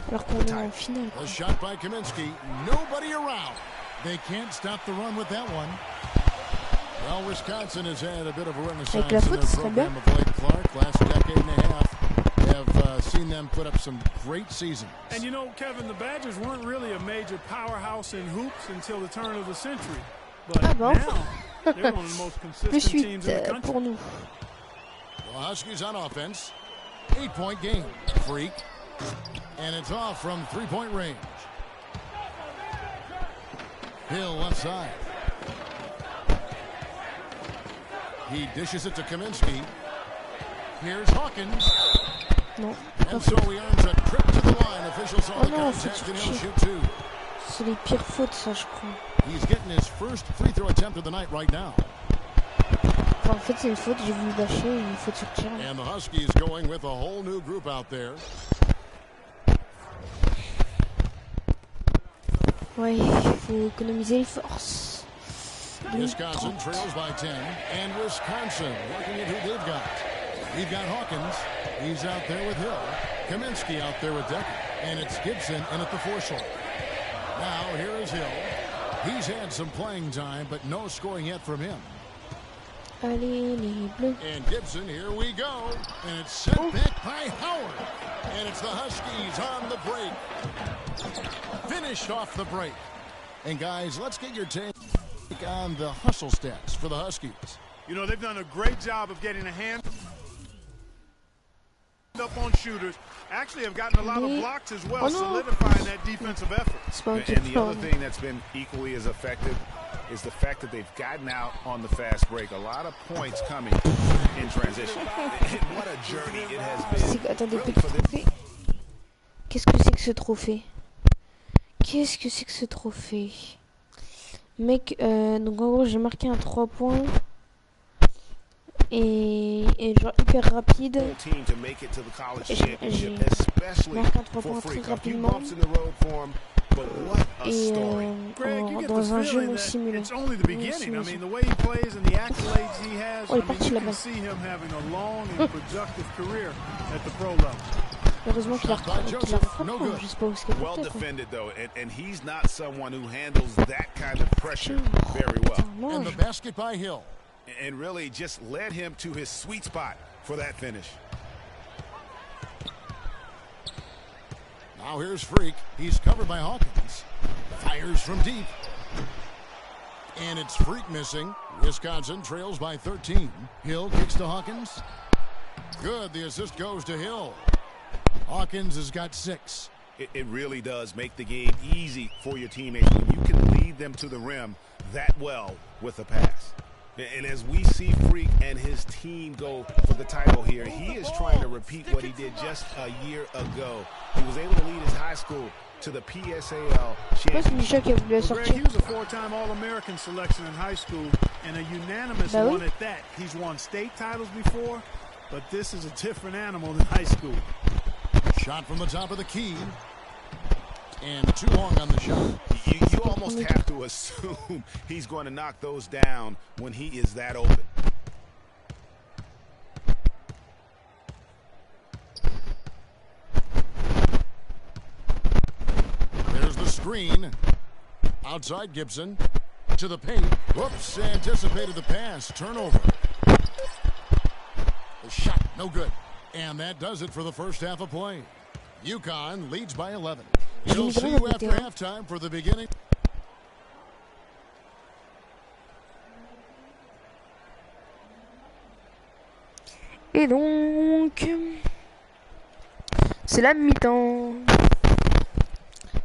alors qu'on est en finale. A shot by Kaminsky. Nobody around. They can't stop the run with that one. Well, Wisconsin has had a bit of a renaissance in their program of late, Clark. Last decade and a half have seen them put up some great seasons. And you know, Kevin, the Badgers weren't really a major powerhouse in hoops until the turn of the century. But now, they're one of the most consistent teams in the country. Pour nous. Well, Huskies on offense. 8-point game. Freak. And it's off from three-point range. Hill left side. He dishes it to Kaminsky. Here's Hawkins. Non. And so he earns a trip to the line. Officials saw the contact and he'll shoot two. C'est les pires fautes, ça, je crois. He's getting his first free throw attempt of the night right now. Enfin, en fait, c'est une faute. J'ai voulu lâcher une faute sur tir. And the Huskies going with a whole new group out there. Ouais, il faut économiser les forces. Wisconsin trails by 10, and Wisconsin looking at who they've got. We've got Hawkins. He's out there with Hill. Kaminsky out there with Decker. And it's Gibson in at the four-shot. Now here is Hill. He's had some playing time, but no scoring yet from him. Allez, les bleus. And Gibson, here we go. And it's sent back by Howard. And it's the Huskies on the break. Finished off the break. And guys, let's get your take on the hustle stats for the Huskies. You know, they've done a great job of getting a hand up on shooters. Actually have gotten a lot of blocks as well, solidifying that defensive effort. And the other thing that's been equally as effective is the fact that they've gotten out on the fast break. A lot of points coming in transition. What a journey it has been. Attendez, petit trophée. Qu'est-ce que c'est que ce trophée? Qu'est-ce que c'est que ce trophée? Mec, donc en gros j'ai marqué un 3 points et genre hyper rapide. J'ai marqué un 3 points très rapidement et dans un jeu non simulé. Oh, il est parti là-bas. Heureusement qu'il a refait, je sais pas où c'est well defended though, and he's not someone who handles that kind of pressure very well. And the basket by Hill. And really just led him to his sweet spot for that finish. Now here's Freak. He's covered by Hawkins. Fires from deep. And it's Freak missing. Wisconsin trails by 13. Hill kicks to Hawkins. Good, the assist goes to Hill. Hawkins has got 6. It really does make the game easy for your teammates when you can lead them to the rim that well with a pass. And as we see Freak and his team go for the title here, he is trying to repeat what he did just a year ago. He was able to lead his high school to the PSAL championship. Greg, he was a 4-time All-American selection in high school and a unanimous one at that. He's won state titles before, but this is a different animal than high school. Shot from the top of the key. And too long on the shot. You almost have to assume he's going to knock those down when he is that open. There's the screen. Outside Gibson. To the paint. Whoops, anticipated the pass. Turnover. The shot, no good. And that does it for the first half of play. UConn leads by 11. We'll see you after halftime for the beginning. Et donc, c'est la mi-temps.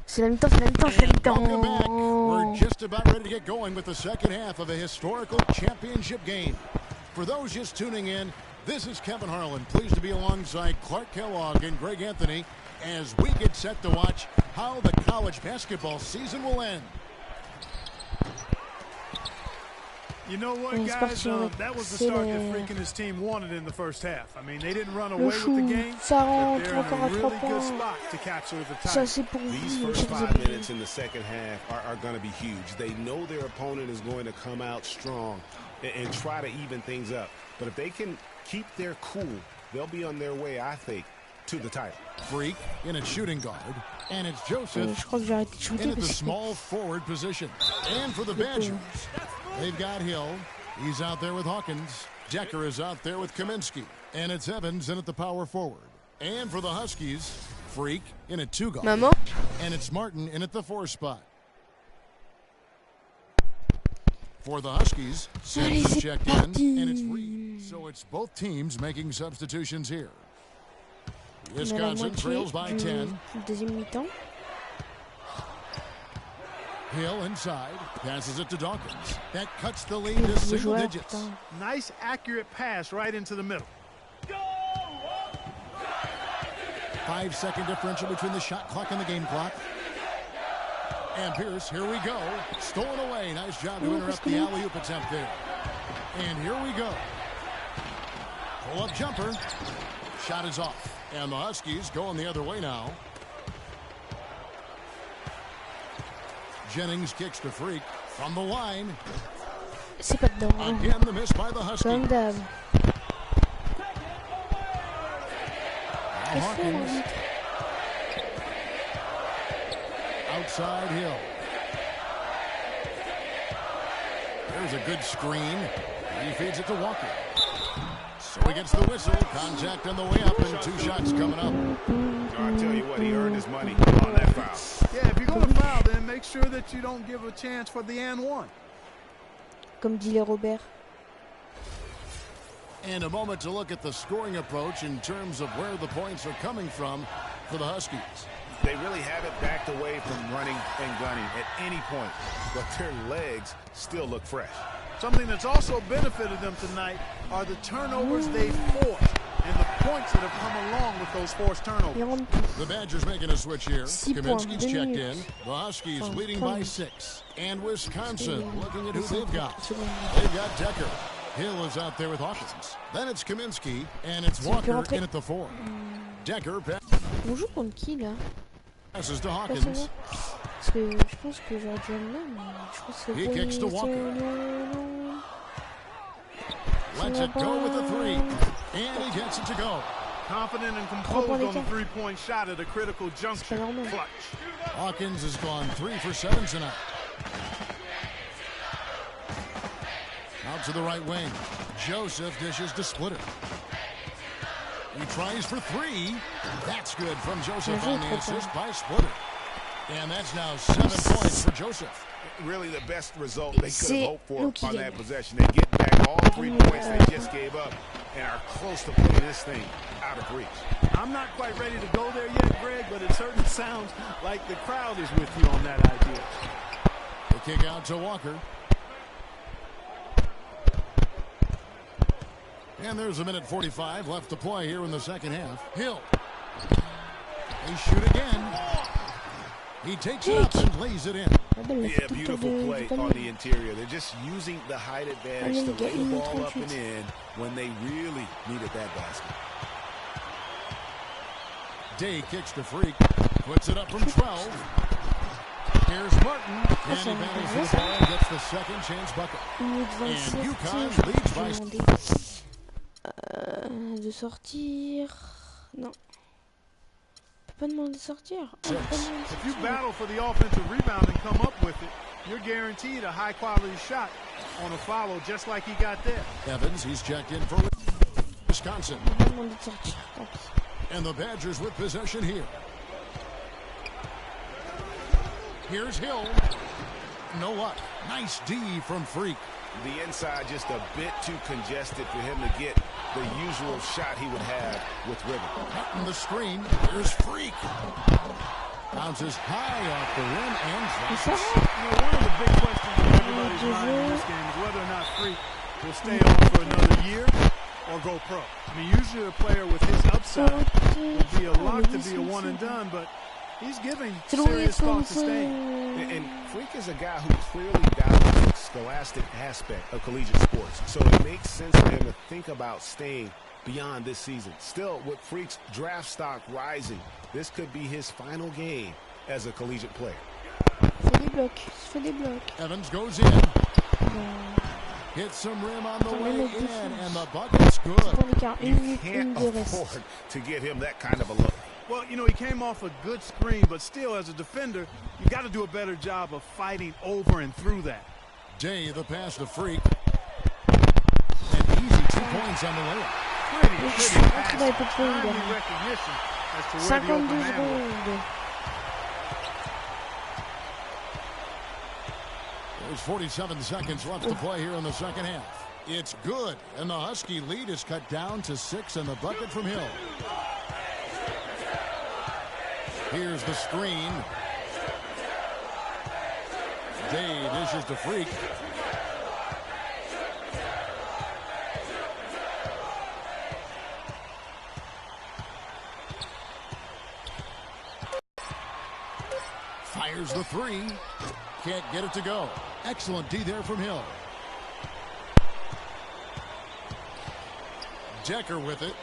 C'est la mi-temps, c'est la mi-temps, c'est la mi-temps. We're just about ready to get going with the second half of a historical championship game. For those just tuning in, this is Kevin Harlan, pleased to be alongside Clark Kellogg and Greg Anthony as we get set to watch how the college basketball season will end. You know what, guys? That was the start that Freak and his team wanted in the first half. I mean, they didn't run away with the game, but they're in a really good spot to capture the title. These first 5 minutes in the second half are going to be huge. They know their opponent is going to come out strong and try to even things up. But if they can keep their cool, they'll be on their way, I think, to the title. Freak in a shooting guard, and it's Joseph in at the small forward position. And for the Badgers, they've got Hill. He's out there with Hawkins. Decker is out there with Kaminsky. And it's Evans in at the power forward. And for the Huskies, Freak in at 2 guard. And it's Martin in at the 4 spot. For the Huskies, Sims checked in, and it's Reed. So it's both teams making substitutions here. Wisconsin trails by 10. Deuxième mi-temps. Hill inside, passes it to Dawkins. That cuts the lead to single digits. Nice, accurate pass right into the middle. 5-second differential between the shot clock and the game clock. And Pierce, here we go. Stolen away. Nice job to interrupt the alley-oop attempt there. And here we go. Pull-up jumper. Shot is off. And the Huskies going the other way now. Jennings kicks to Freak from the line. C'est pas dedans. Again, the miss by the Huskies. Hawkins. Outside Hill. There's a good screen. He feeds it to Walker. So he gets the whistle. Contact on the way up and 2 shots coming up. I'll tell you what, he earned his money on that foul. Yeah, if you're going to foul, then make sure that you don't give a chance for the and one. Comme dit les Robert. And a moment to look at the scoring approach in terms of where the points are coming from for the Huskies. They really haven't backed away from running and gunning at any point, but their legs still look fresh. Something that's also benefited them tonight are the turnovers they've forced and the points that have come along with those forced turnovers. The Badgers making a switch here. Kaminsky's checked in. The Huskies leading by 6. And Wisconsin looking at who they've got. They've got Decker. Hill is out there with Hawkins. Then it's Kaminsky, and it's Walker in at the 4. Decker On joue contre qui là? passes to Hawkins. Parce que je pense que j'aurais dû amener, mais je pense que He kicks to Walker. Lets it go with the 3. And he gets it to go. Confident and composed on the three-point shot at a critical juncture. Clutch. Hawkins has gone 3 for 7 tonight. Out to the right wing. Joseph dishes to Splitter. He tries for 3. That's good from Joseph on the assist by Splitter. And that's now 7 points for Joseph. Really the best result they could have hoped for on that possession. They get back all 3 points they just gave up and are close to putting this thing out of reach. I'm not quite ready to go there yet, Greg, but it certainly sounds like the crowd is with you on that idea. The kick out to Walker. And there's 1:45 left to play here in the second half. Hill. They shoot again. He takes it up and lays it in. Yeah, beautiful play on the interior. They're just using the height advantage to lay the ball up and in when they really needed that basket. Day kicks to Freak. Puts it up from 12. Here's Martin. And he battles for the ball and gets the second chance bucket. And UConn leads by... de sortir. Non. On peut pas demander de sortir. If you battle for the offensive rebound and come up with it, you're guaranteed a high-quality shot on a follow, just like he got there. Evans, he's checked in for Wisconsin. And the Badgers with possession here. Here's Hill. No luck. Nice D from Freak. The inside just a bit too congested for him to get the usual shot he would have with River. Cutting the screen. Here's Freak. Bounces high off the rim and drops. One of the big questions in everybody's mind in this game is whether or not Freak will stay on for another year or go pro. I mean, usually a player with his upside would be a lock to be a one and done, but he's giving serious thought to staying. And Freak is a guy who clearly values the scholastic aspect of collegiate sports, so it makes sense for him to think about staying beyond this season. Still, with Freak's draft stock rising, this could be his final game as a collegiate player. Evans goes in. Hits some rim on the way in, and the bucket's good. You can't afford to give him that kind of a look. Well, you know, he came off a good screen, but still, as a defender, you got to do a better job of fighting over and through that. Day, the pass to Freak. An easy 2 points on the layup. Pretty pass. Timely recognition as to where the open man was. There's 47 seconds left to play here in the second half. It's good, and the Husky lead is cut down to 6 and the bucket from Hill. Here's the screen. Day dishes to Freak. Fires the 3. Can't get it to go. Excellent D there from Hill. Decker with it.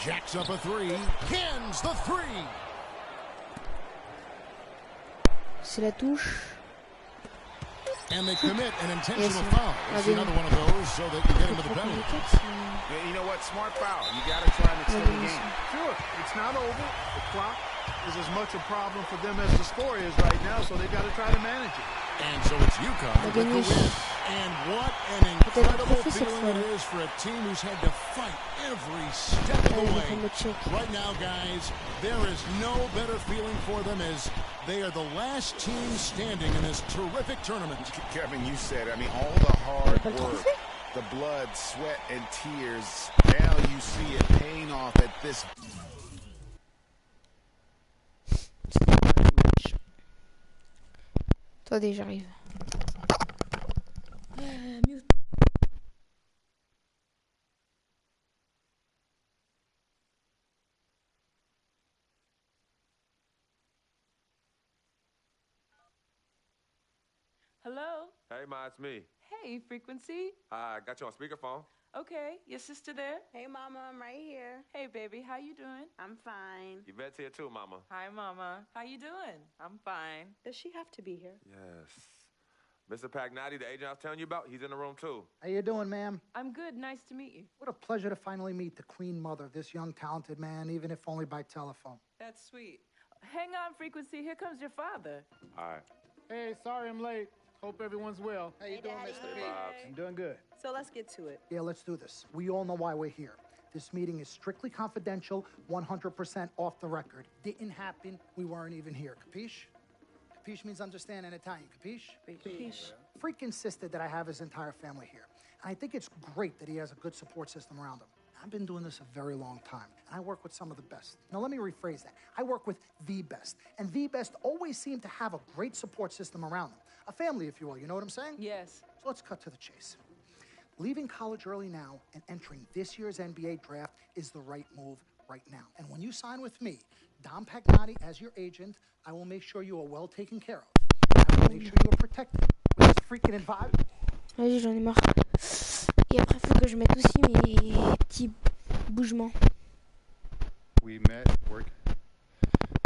Jacks up a 3. Cans the 3. C'est la touche. And they commit an intentional foul. It's another one of those so they can get into the penalty. Yeah, you know what? Smart foul. You got to try and extend the game. Sure, it's not over. The clock is as much a problem for them as the score is right now, so they've got to try to manage it. And so it's UConn with the win. And what an incredible feeling it is for a team who's had to fight every step of the way. Right now, guys, there is no better feeling for them as they are the last team standing in this terrific tournament. Kevin, you said, I mean, all the hard work, the blood, sweat, and tears, now you see it paying off at this. Attendez, j'arrive. Mute. Hello? Hey, Ma, it's me. Hey, Frequency. Hi, got you on speakerphone. Okay, your sister there? Hey, Mama, I'm right here. Hey, baby, how you doing? I'm fine. Yvette's here too, Mama. Hi, Mama. How you doing? I'm fine. Does she have to be here? Yes. Mr. Pagnotti, the agent I was telling you about, he's in the room too. How you doing, ma'am? I'm good. Nice to meet you. What a pleasure to finally meet the queen mother of this young, talented man, even if only by telephone. That's sweet. Hang on, Frequency. Here comes your father. All right. Hey, sorry I'm late. Hope everyone's well. How you doing, Daddy. Mr. P? I'm doing good. So let's get to it. Yeah, let's do this. We all know why we're here. This meeting is strictly confidential, 100% off the record. Didn't happen. We weren't even here. Capiche? Capiche means understand in Italian. Capiche? Capiche. Freak insisted that I have his entire family here. And I think it's great that he has a good support system around him. I've been doing this a very long time, and I work with some of the best. Now, let me rephrase that. I work with the best, and the best always seem to have a great support system around them. A family, if you will, you know what I'm saying? Yes. So let's cut to the chase. Leaving college early now and entering this year's NBA draft is the right move right now. And when you sign with me, Dom Pagnotti, as your agent, I will make sure you are well taken care of. I will make sure you are protected with this freaking vibe. Vas-y, j'en ai marre. Et après, il faut que je mette aussi mes petits bougements. We met work.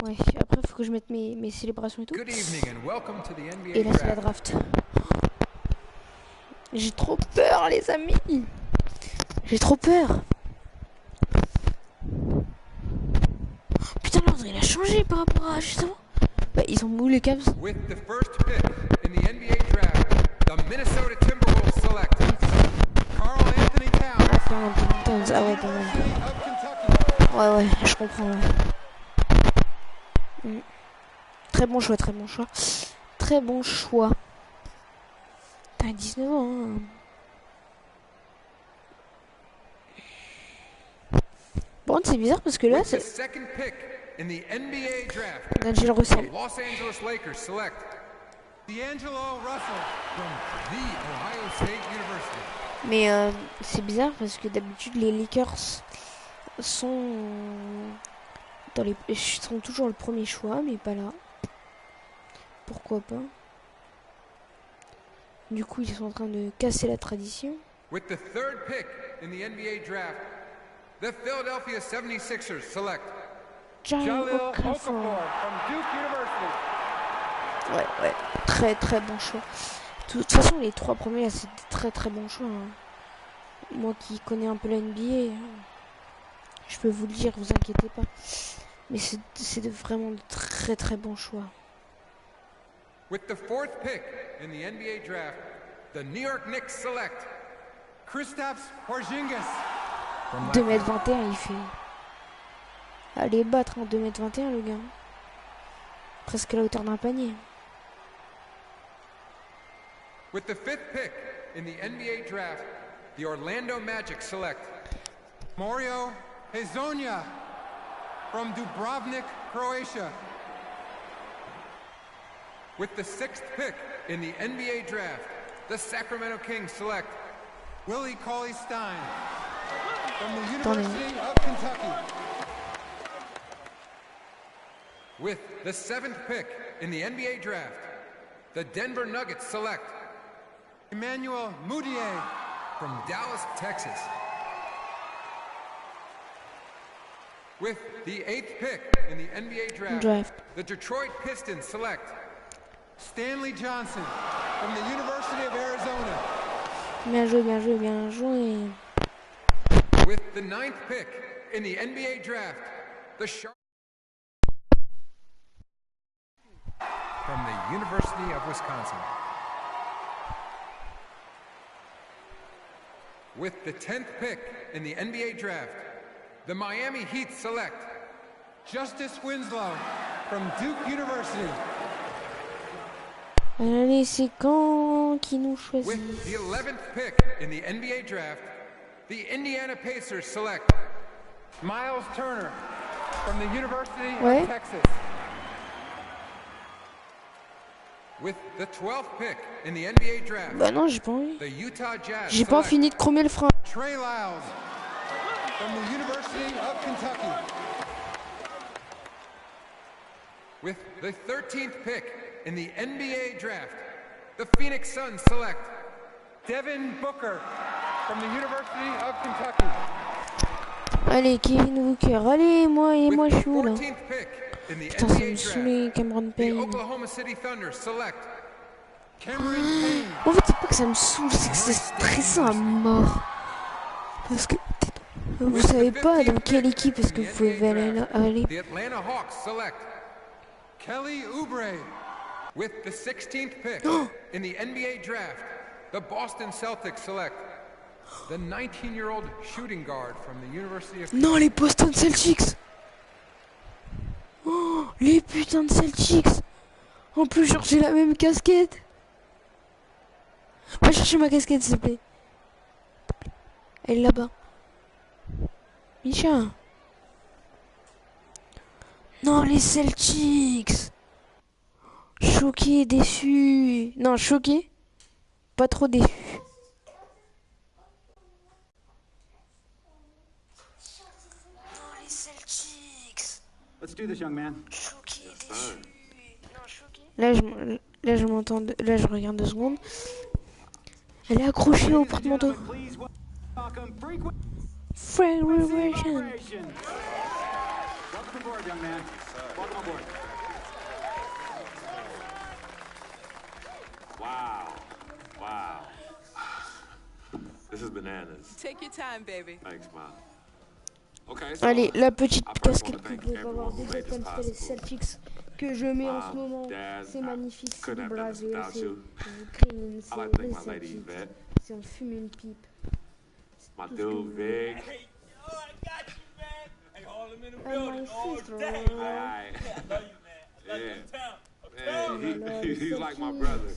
Ouais, après, il faut que je mette mes célébrations et tout. Good evening and welcome to the NBA Et là, c'est la draft. J'ai trop peur, les amis. J'ai trop peur. Putain, l'ordre, il a changé par rapport à juste avant. Bah, ils ont où les Cavs? With the first pick in the NBA draft, the Minnesota Timberwolves select Carl Anthony Towns. Ah ouais, ouais, je comprends. Ouais. Très bon choix, très bon choix. Très bon choix. T'as 19 ans, hein. Bon, c'est bizarre parce que là, c'est... Là, j'ai le recel. Los Angeles Lakers select D'Angelo Russell from the Ohio State University. Mais c'est bizarre parce que d'habitude les Lakers sont sont toujours le premier choix, mais pas là. Pourquoi pas? Du coup, ils sont en train de casser la tradition. With the third pick in the NBA draft, the Philadelphia 76ers select Jalil Okafor from Duke University. Ouais, très très bon choix. De toute façon, les trois premiers là, c'est très très bon choix. Hein. Moi qui connais un peu la NBA, je peux vous le dire, vous inquiétez pas. Mais c'est vraiment de très très bons choix. With the fourth pick in the NBA draft, the New York Knicks select Kristaps Porzingis. 2m21, il fait. Allez battre en 2m21 le gars. Presque à la hauteur d'un panier. With the fifth pick in the NBA draft, the Orlando Magic select Mario Hezonja from Dubrovnik, Croatia. With the sixth pick in the NBA draft, the Sacramento Kings select Willie Cauley-Stein from the University of Kentucky. With the seventh pick in the NBA draft, the Denver Nuggets select Emmanuel Mudiay from Dallas, Texas. With the eighth pick in the NBA draft, the Detroit Pistons select Stanley Johnson from the University of Arizona. Bien joué, bien joué, bien joué. With the ninth pick in the NBA draft, the from the University of Wisconsin. With the 10th pick in the NBA draft, the Miami Heat select Justice Winslow from Duke University. Allez, c'est quand qui nous choisit? With the 11th pick in the NBA draft, the Indiana Pacers select Miles Turner from the University of Texas. With the 12th pick in the NBA draft, bah non, j'ai pas envie. The Utah Jazz j'ai pas fini de chromer le frein. Trey Lyles from the University of Kentucky. With the 13th pick in the NBA draft, the Phoenix Suns select Devin Booker from the University of Kentucky. Allez, Kevin Booker. Allez, moi je suis où là? Putain, ça me saoule, Cameron Payne. Oklahoma City Thunder select En fait, c'est pas que ça me saoule, c'est que c'est stressant à mort. Parce que vous savez pas dans quelle équipe est-ce que vous pouvez aller là. Allez. The Atlanta Hawks select Kelly Oubre. With the 16th pick in the NBA draft, the Boston Celtics select the 19-year-old shooting guard from the University of... Non, les Boston Celtics. Oh, les putains de Celtics. En plus, genre, j'ai la même casquette. Va chercher ma casquette, s'il te plaît. Elle est là-bas. Micha. Non, les Celtics. Choqué, déçu. Non, choqué. Pas trop déçu. Non, les Celtics. Let's do this, young man. Choqué, déçu. Non, choqué. Là, je m'entends. Là, je regarde 2 secondes. Elle est accrochée au porte-manteau. Frank Reversion. Welcome aboard, young man. Welcome aboard. Wow. Wow. This is bananas. Take your time, baby. Thanks, Mom. Okay, so allez, la petite casquette que vous pouvez avoir déjà comme c'était les Celtics que je mets en ce moment. C'est magnifique, c'est du Brésil, c'est du Ukraine, c'est asiatique. C'est on fume une pipe. My dude, Vic. And my sister. Yeah. He's like my brother.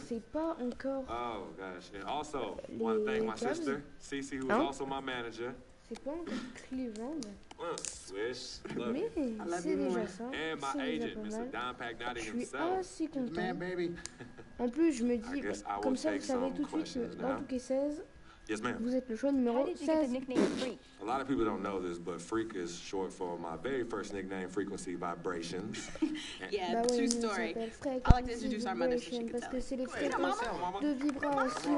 C'est pas encore. Oh gosh. And also, want to thank my sister, Cece, who is also my manager. C'est pas encore Cleveland. Swish. Mais c'est déjà ça. And my agent, Mr. Don Pagnati himself. Je suis assez content. Man, baby. En plus, je me dis, comme ça, vous savez tout de suite que dans 2K16, yes, ma'am. Vous êtes le choix numéro 16. A lot of people don't know this, but Freak is short for my very first nickname, Frequency Vibrations. Yeah, bah true oui, story. I like to introduce our mother so she can parce tell que it. c'est les fréquences de vibration.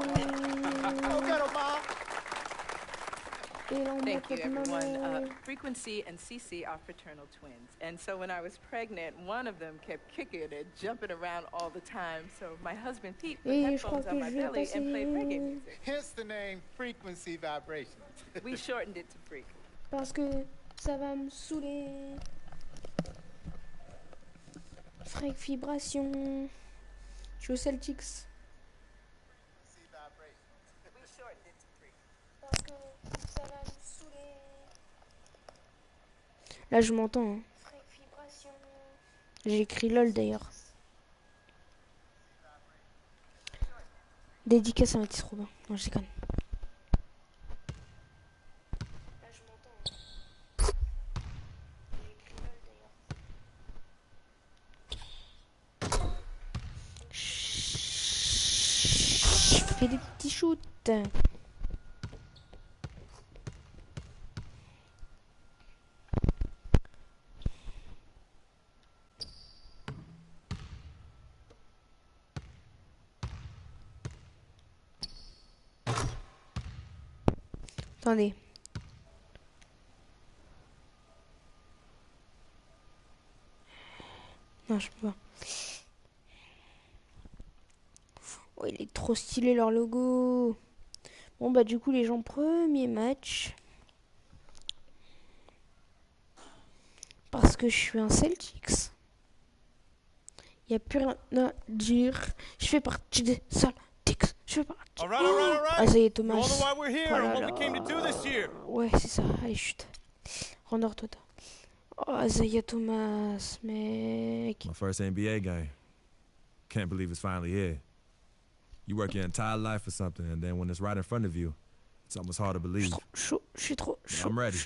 Et là, on Thank you, votre maman. everyone. Frequency and Cece are fraternal twins. And so when I was pregnant, one of them kept kicking and jumping around all the time. So my husband Pete put headphones on my belly and played reggae music. Hence the name Frequency Vibrations. We shortened it to Freak. Parce que ça va me saouler. Freak vibration. Je suis au Celtics. Parce que ça va me saouler. Là, je m'entends. Hein. J'ai écrit LOL d'ailleurs. Dédicace à Mathis Robin. Non, je déconne. Là, je m'entends. Hein. J'ai écrit LOL d'ailleurs. Je fais des petits shoots. Attendez. Non, je peux pas. Oh, il est trop stylé leur logo. Bon, bah, du coup, les gens, premier match. Parce que je suis un Celtics. Il n'y a plus rien à dire. Je fais partie des Celtics. Je fais partie. All right. Ah, ça y est, Thomas. You all know why we're here and what we came to do this year. Ouais, c'est ça. Allez, chute. Rendors-toi. Oh, Isaiah Thomas, mec. My first NBA game. Can't believe it's finally here. You work your entire life for something, and then when it's right in front of you, it's almost hard to believe. Je suis trop chaud. I'm ready.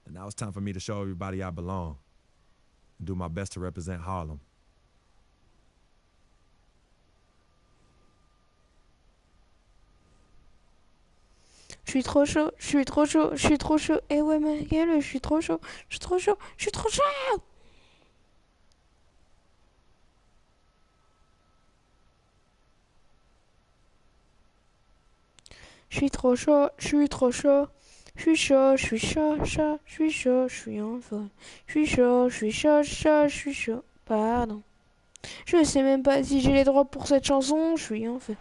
And now it's time for me to show everybody I belong. And do my best to represent Harlem. Je suis trop chaud. Eh ouais, ma gueule, je suis trop chaud. Je suis trop chaud. Je suis trop chaud. Je suis trop chaud. Je suis trop chaud. Je suis chaud. Je suis chaud. Je suis chaud. Je suis en feu. Je suis chaud. Je suis chaud. Je suis chaud. Pardon. Je sais même pas si j'ai les droits pour cette chanson. Je suis en feu.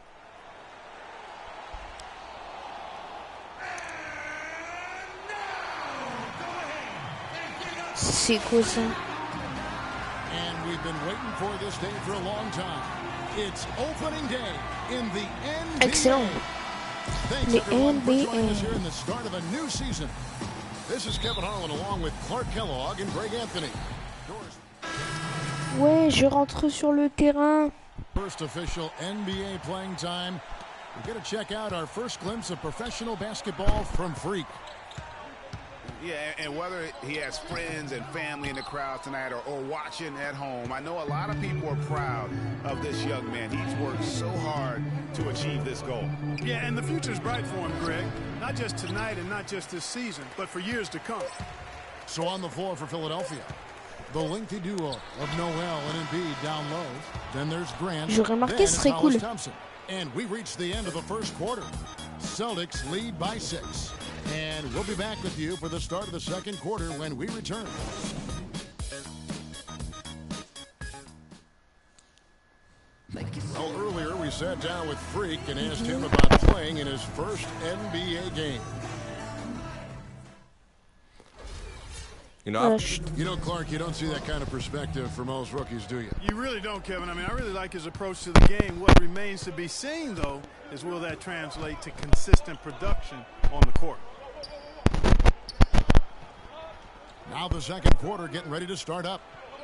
C'est quoi ça? And we've been waiting for this day for a long time. It's opening day in the NBA. Excellent. Thanks everyone for joining us here in the start of a new season. This is Kevin Harlan along with Clark Kellogg and Greg Anthony. Ouais, je rentre sur le terrain. First official NBA playing time. We're going to check out our first glimpse of professional basketball from Freak. Yeah, and whether he has friends and family in the crowd tonight or watching at home, I know a lot of people are proud of this young man. He's worked so hard to achieve this goal. Yeah, and the future's bright for him, Greg. Not just tonight and not just this season, but for years to come. So on the floor for Philadelphia, the lengthy duo of Noel and Embiid down low. Then there's Grant. J'aurais remarqué, ce serait cool. Thompson. And we reach the end of the first quarter. Celtics lead by 6. And we'll be back with you for the start of the second quarter when we return. Well, earlier we sat down with Freak and asked him about playing in his first NBA game. You know, Clark, you don't see that kind of perspective for most rookies, do you? You really don't, Kevin. I mean, I really like his approach to the game. What remains to be seen, though, is will that translate to consistent production on the court. Now the second quarter getting ready to start up.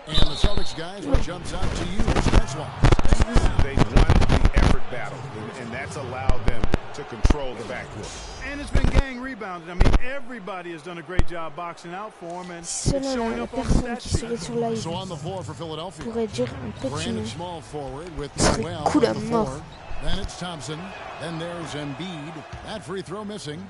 And the Celtics guys, what jumps out to you stats-wise? They won the effort battle, and that's allowed them to control the backcourt. And it's been gang rebounded. I mean, everybody has done a great job boxing out for him, and it's showing up on the stat sheet. So on the floor for Philadelphia, Brandon small forward with Noel cool on the floor. Then it's Thompson. Then there's Embiid. That free throw missing.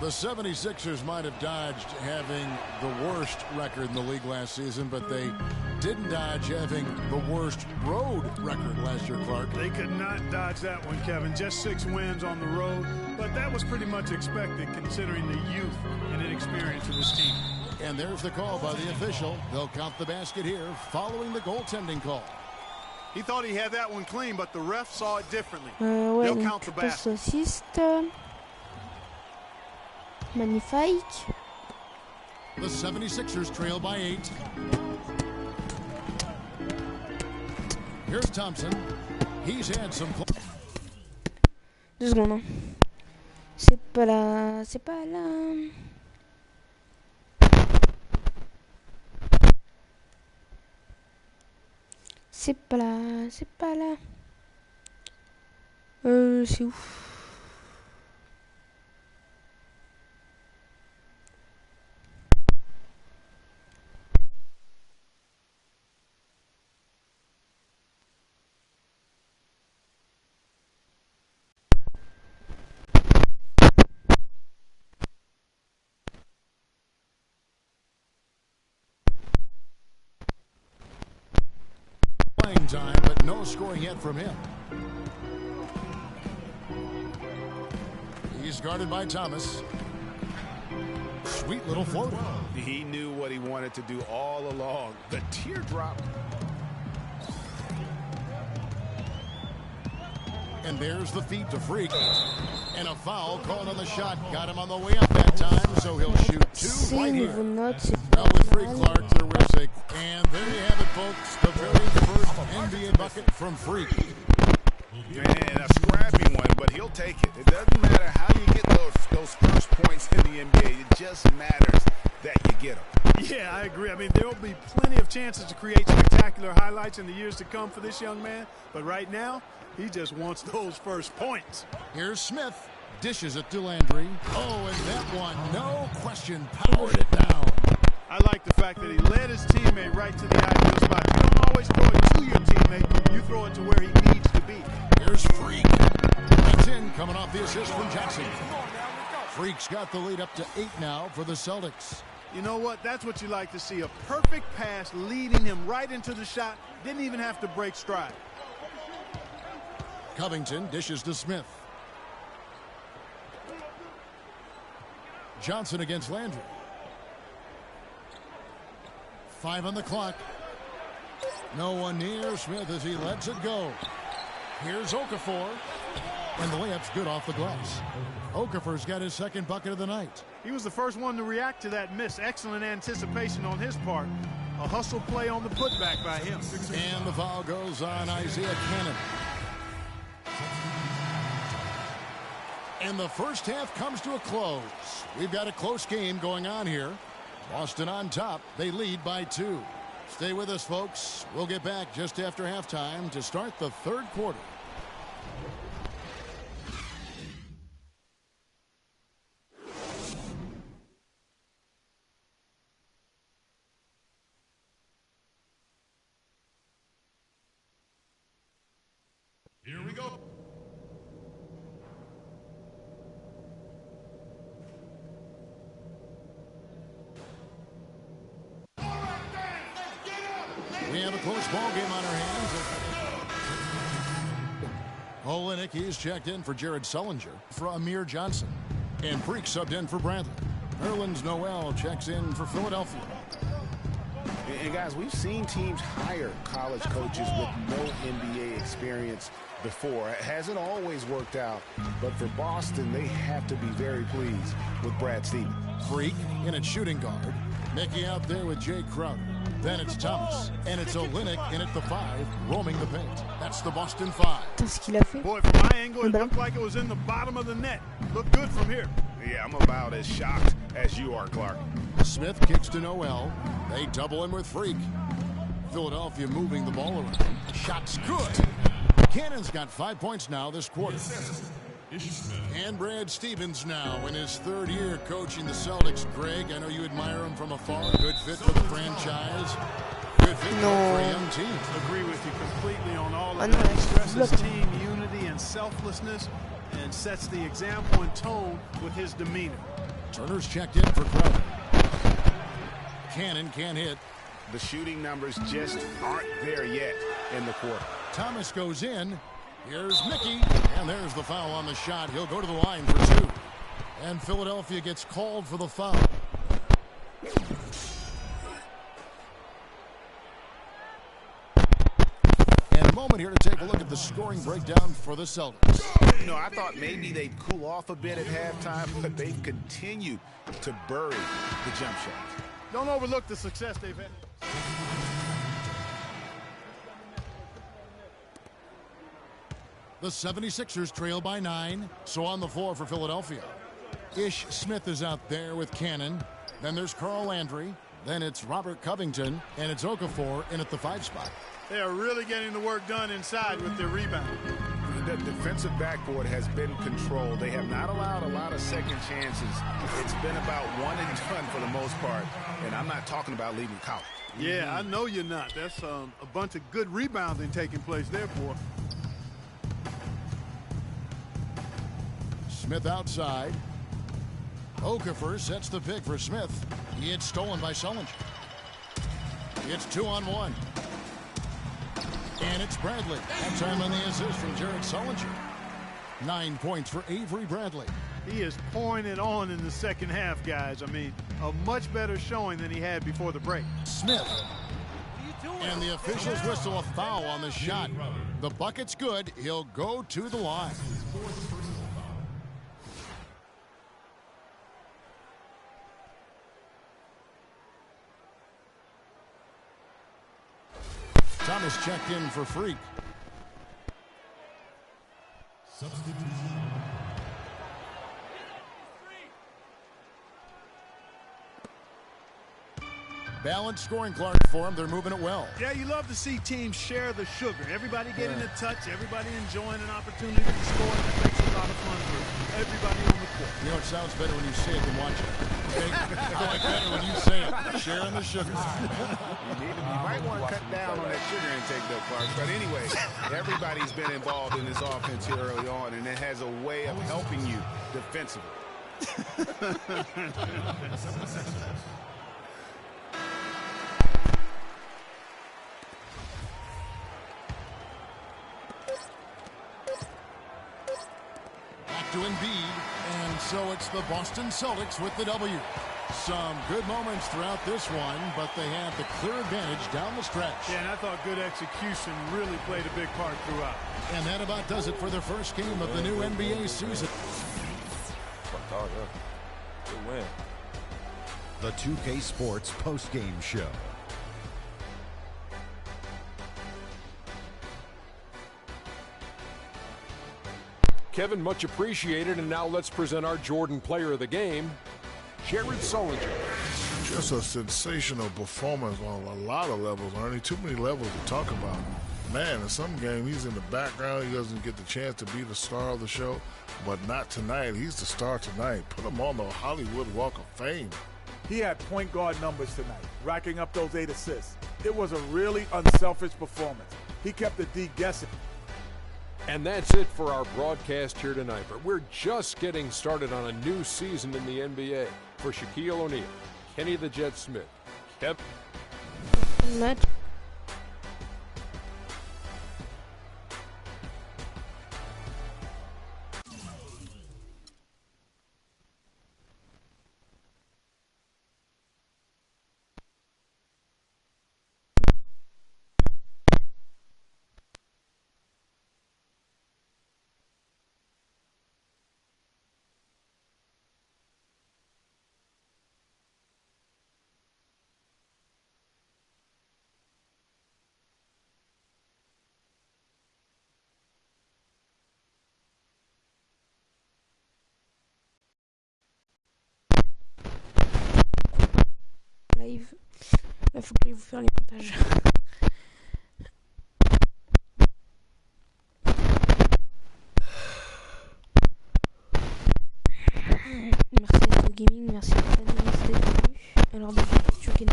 The 76ers might have dodged having the worst record in the league last season, but they didn't dodge having the worst road record last year, Clark. They could not dodge that one, Kevin. Just 6 wins on the road, but that was pretty much expected considering the youth and inexperience of this team. And there's the call by the official. They'll count the basket here following the goaltending call. He thought he had that one clean, but the ref saw it differently. Ouais, They'll count the basket. Assist. Magnifique. The 76ers trail by 8. Here's Thompson. He's had some... 2 secondes. C'est pas là. C'est pas là. C'est pas là. C'est pas là. C'est où? Playing time, but no scoring yet from him. He's guarded by Thomas. Sweet little floater. He knew what he wanted to do all along. The teardrop. And there's the feed to Freak. And a foul called on the shot. Got him on the way up that time, so he'll shoot 2 right here. Well, with Freak, Clark, their whip's sake. And there you have it, folks. The very first NBA bucket from Freak. And a scrappy one, but he'll take it. It doesn't matter how you get those first points in the NBA. It just matters that you get them. Yeah, I agree. I mean, there will be plenty of chances to create spectacular highlights in the years to come for this young man. But right now, he just wants those first points. Here's Smith. Dishes it to Landry. Oh, and that one, no question, powered it down. I like the fact that he led his teammate right to the ideal spot. You don't always throw it to your teammate. You throw it to where he needs to be. Here's Freak. That's in, coming off the assist from Jackson. Freak's got the lead up to 8 now for the Celtics. You know what? That's what you like to see. A perfect pass leading him right into the shot. Didn't even have to break stride. Covington dishes to Smith. Johnson against Landry. 5 on the clock. No one near Smith as he lets it go. Here's Okafor. And the layup's good off the glass. Okafor's got his second bucket of the night. He was the first one to react to that miss. Excellent anticipation on his part. A hustle play on the putback by him. And the foul goes on Isaiah Cannon. And the first half comes to a close. We've got a close game going on here. Boston on top. They lead by 2. Stay with us, folks. We'll get back just after halftime to start the third quarter. Here we go. We have a close ball game on our hands. Olenek, he's checked in for Jared Sullinger for Amir Johnson. And Freak subbed in for Bradley. Nerlens Noel checks in for Philadelphia. And guys, we've seen teams hire college coaches with no NBA experience before. It hasn't always worked out, but for Boston, they have to be very pleased with Brad Stevens. Freak in at shooting guard. Mickey out there with Jay Crowder. Then it's Thomas, and it's Olynyk in at the 5, roaming the paint. That's the Boston 5. Boy, from my angle, it looked like it was in the bottom of the net. Looked good from here. Yeah, I'm about as shocked as you are, Clark. Smith kicks to Noel. They double him with Freak. Philadelphia moving the ball around. Shot's good. Cannon's got 5 points now this quarter. And Brad Stevens now in his 3rd year coaching the Celtics. Greg, I know you admire him from afar. Good fit for the franchise. Good fit for a young team. Agree with you completely on all of that. He stresses team unity and selflessness and sets the example and tone with his demeanor. Turner's checked in for Crowder. Cannon can't hit. The shooting numbers just aren't there yet in the quarter. Thomas goes in. Here's Mickey, and there's the foul on the shot. He'll go to the line for 2. And Philadelphia gets called for the foul. And a moment here to take a look at the scoring breakdown for the Celtics. You know, I thought maybe they'd cool off a bit at halftime, but they've continued to bury the jump shot. Don't overlook the success they've had. The 76ers trail by 9, so on the floor for Philadelphia. Ish Smith is out there with Cannon. Then there's Carl Landry. Then it's Robert Covington, and it's Okafor in at the 5 spot. They are really getting the work done inside with their rebound. The defensive backboard has been controlled. They have not allowed a lot of second chances. It's been about one and done for the most part, and I'm not talking about leaving college. Yeah, I know you're not. That's a bunch of good rebounding taking place there, boy. Smith outside. Okafor sets the pick for Smith. It's stolen by Sullinger. It's 2-on-1. And it's Bradley. That time on the assist from Jared Sullinger. 9 points for Avery Bradley. He is pouring it on in the second half, guys. I mean, a much better showing than he had before the break. Smith. And the officials whistle a foul on the shot. The bucket's good. He'll go to the line. Thomas checked in for Freak. Balanced scoring, Clark, for them. They're moving it well. Yeah, you love to see teams share the sugar. Everybody getting a touch, everybody enjoying an opportunity to score. That makes it a lot of fun for everybody on the court. You know, it sounds better when you say it than watch it. Okay? I like better when you say it. Sharing the sugar. You might want to cut down on that sugar intake, though, Clark. But anyway, everybody's been involved in this offense here early on, and it has a way of helping you defensively. To Embiid, and so it's the Boston Celtics with the W. Some good moments throughout this one, but they had the clear advantage down the stretch. Yeah, and I thought good execution really played a big part throughout. And that about does it for the first game of the new NBA season. Good win. The 2K Sports postgame show. Kevin, much appreciated, and now let's present our Jordan Player of the Game, Jared Sullinger. Just a sensational performance on a lot of levels, Ernie. Too many levels to talk about. Man, in some game, he's in the background. He doesn't get the chance to be the star of the show, but not tonight. He's the star tonight. Put him on the Hollywood Walk of Fame. He had point guard numbers tonight, racking up those 8 assists. It was a really unselfish performance. He kept the D guessing. And that's it for our broadcast here tonight. But we're just getting started on a new season in the NBA. For Shaquille O'Neal, Kenny the Jet Smith, Kevin. live. Là, faut que j'aille vous faire les montages. Merci à Tao Gaming, merci à Denis d'être venu. Alors, Diffusion PS4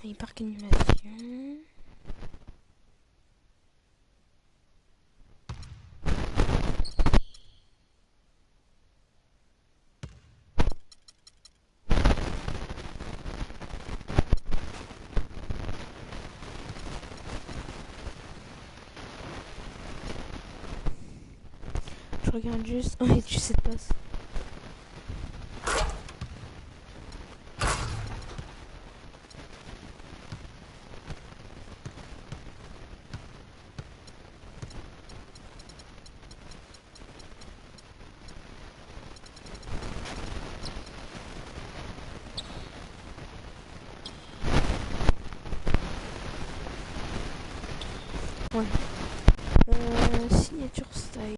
Nba2K16 parc animation. Je regarde juste. Oh, et tu sais de passe. Ouais. Signature style.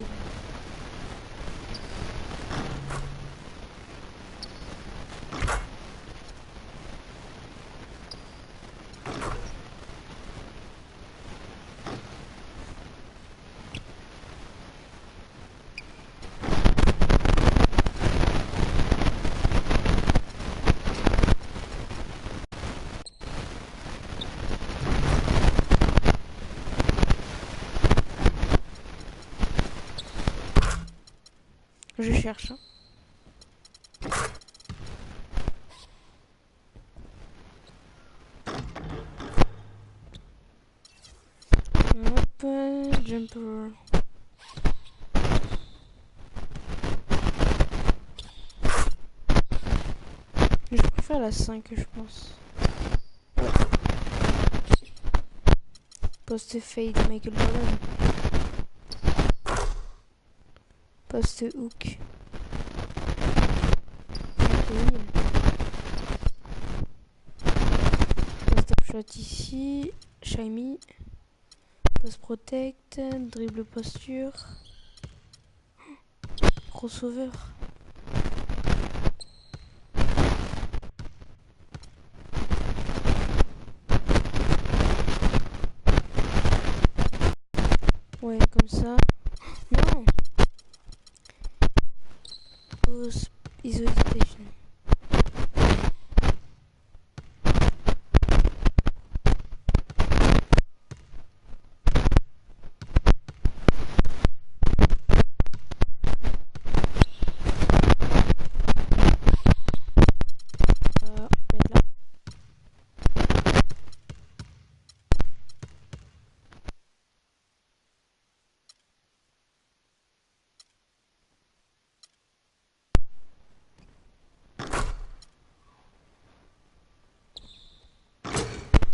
Je cherche. Hop, jumper. Je préfère la 5, je pense. Ouais. Post fade Michael Jordan. Post hook. Post up shot ici. Shiny. Post protect. Dribble posture. Crossover. Ouais, comme ça. Non. Post isolation.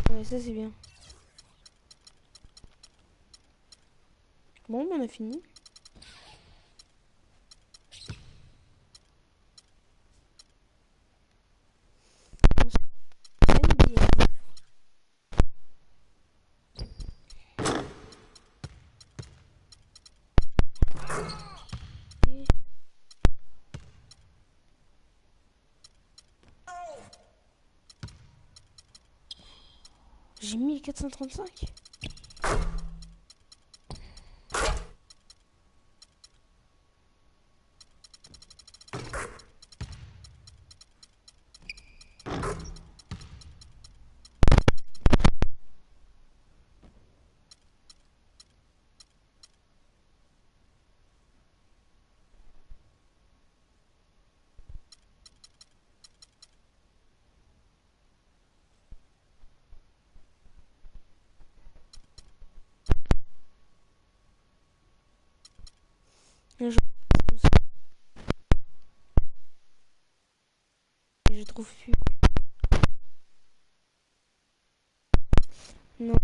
Ouais, ça c'est bien. Bon, on a fini. J'ai 1435. Je trouve plus. Non.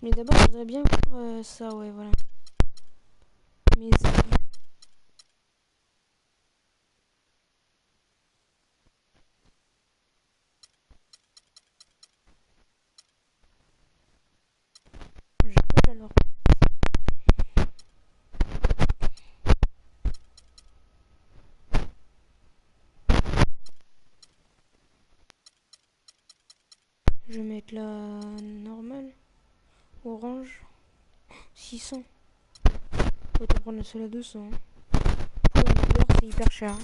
Mais d'abord, je voudrais bien voir ça, ouais, voilà. Mes amis. J'appelle alors. Je vais mettre la normale. Orange. 600. Autant prendre la seule à 200. Pour une couleur, c'est hyper cher.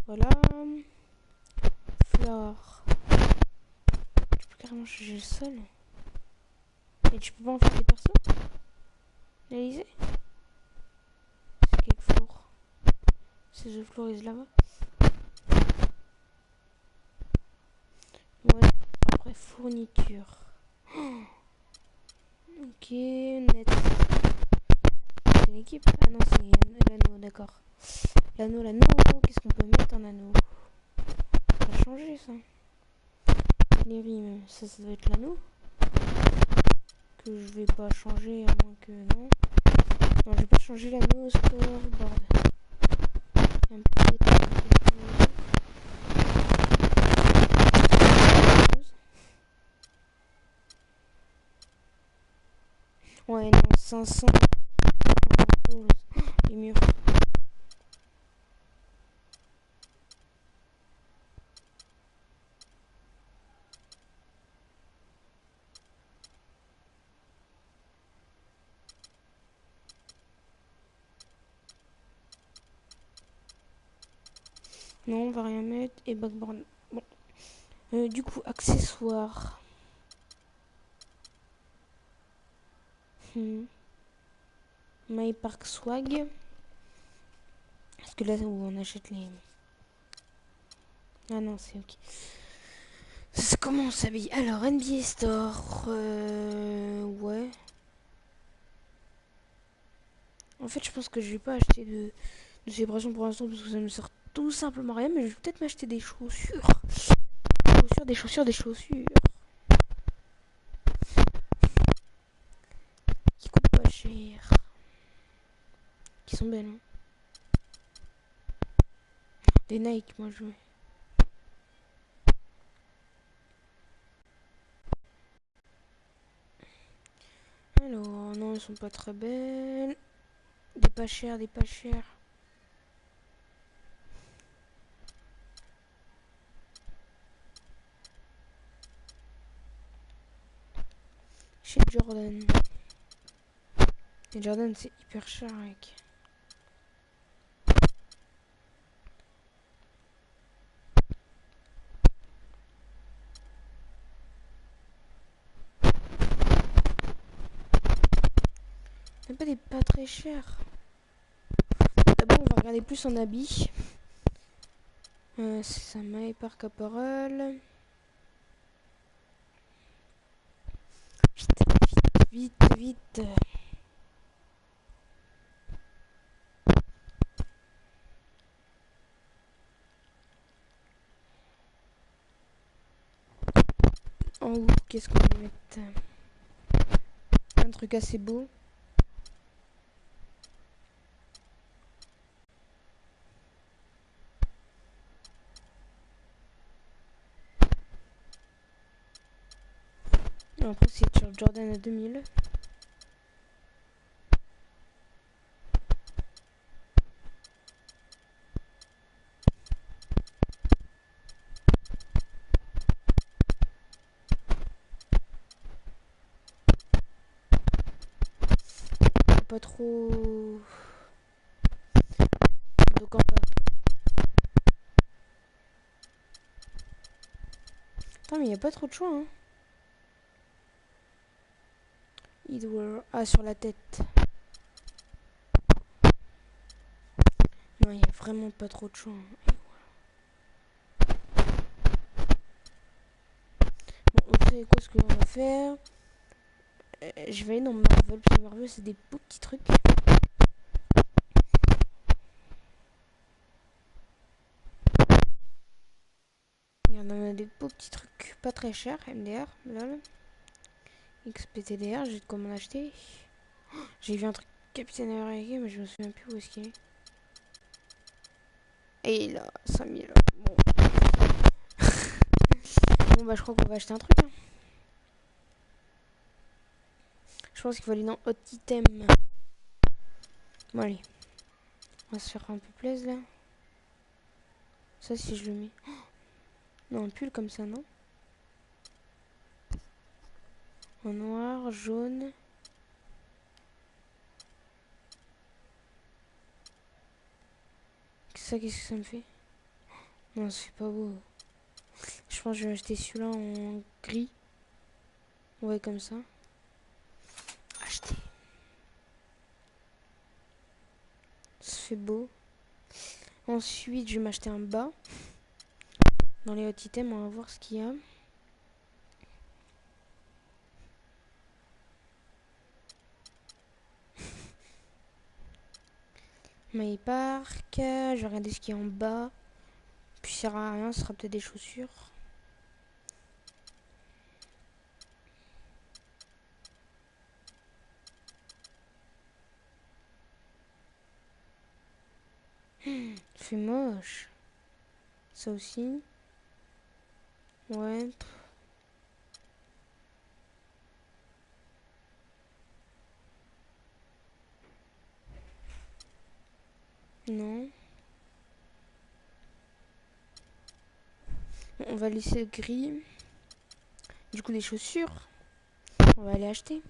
Voilà. Flore. Tu peux carrément changer le sol. Et tu peux pas en faire des persos. Réalisé. C'est quel floor? C'est The Floor is Lava. Ouais. Après, fourniture. Oh. Ok, net. C'est l'équipe? Ah non, c'est l'anneau, d'accord. L'anneau, qu'est-ce qu'on peut mettre en anneau? Ça va changer ça. Les rimes, ça doit être l'anneau. Que je vais pas changer à moins que non. Non, je vais pas changer l'anneau scoreboard. Un peu ouais, non, 500. Les murs. Non, on va rien mettre. Et backboard. Bon. Du coup, accessoires. My Park Swag. Parce que là où on achète les... Ah non, c'est ok. Comment on s'habille? Alors, NBA Store. Ouais. En fait, je pense que je vais pas acheter de célébration pour l'instant parce que ça me sert tout simplement rien. Mais je vais peut-être m'acheter des chaussures. Des chaussures. Qui coûtent pas cher. Qui sont belles, hein. Des Nike, moi je veux. Alors, non, elles sont pas très belles. Des pas chères. Chez Jordan. Et Jordan, c'est hyper cher, mec. Même pas des pas très chers. D'abord, on va regarder plus en habits. C'est ça, My Park Apparel. Vite. En haut, qu'est-ce qu'on va mettre? Un truc assez beau. Après, c'est sur Jordan à 2000. Pas trop... Donc en bas. Attends, mais il n'y a pas trop de choix, hein. Ah, sur la tête. Non, il n'y a vraiment pas trop de choix, hein. Bon, vous savez quoi, ce que l'on va faire? Je vais aller dans Marvel, parce que Marvel, c'est des beaux petits trucs. Regarde, on a des beaux petits trucs pas très chers, MDR, lol. XPTDR, j'ai de quoi m'en acheter. J'ai vu un truc Capitaine America, mais je me souviens plus où est-ce qu'il est. Et il a 5000. Bon. Bon bah je crois qu'on va acheter un truc. Hein. Je pense qu'il faut aller dans Hot Item. Bon allez. On va se faire un peu plaisir là. Ça si je le mets. Oh non, un pull comme ça, non? En noir, jaune. Ça, qu'est-ce que ça me fait? Non, c'est pas beau. Je pense que je vais acheter celui-là en gris. Ouais, comme ça. Acheter. Ça fait beau. Ensuite, je vais m'acheter un bas. Dans les hot items, on va voir ce qu'il y a. My Park. Je vais regarder ce qu'il y a en bas. Puis ça sert à rien, ce sera peut-être des chaussures. C'est moche. Ça aussi. Ouais. Non. On va laisser le gris. Du coup, des chaussures. On va aller acheter.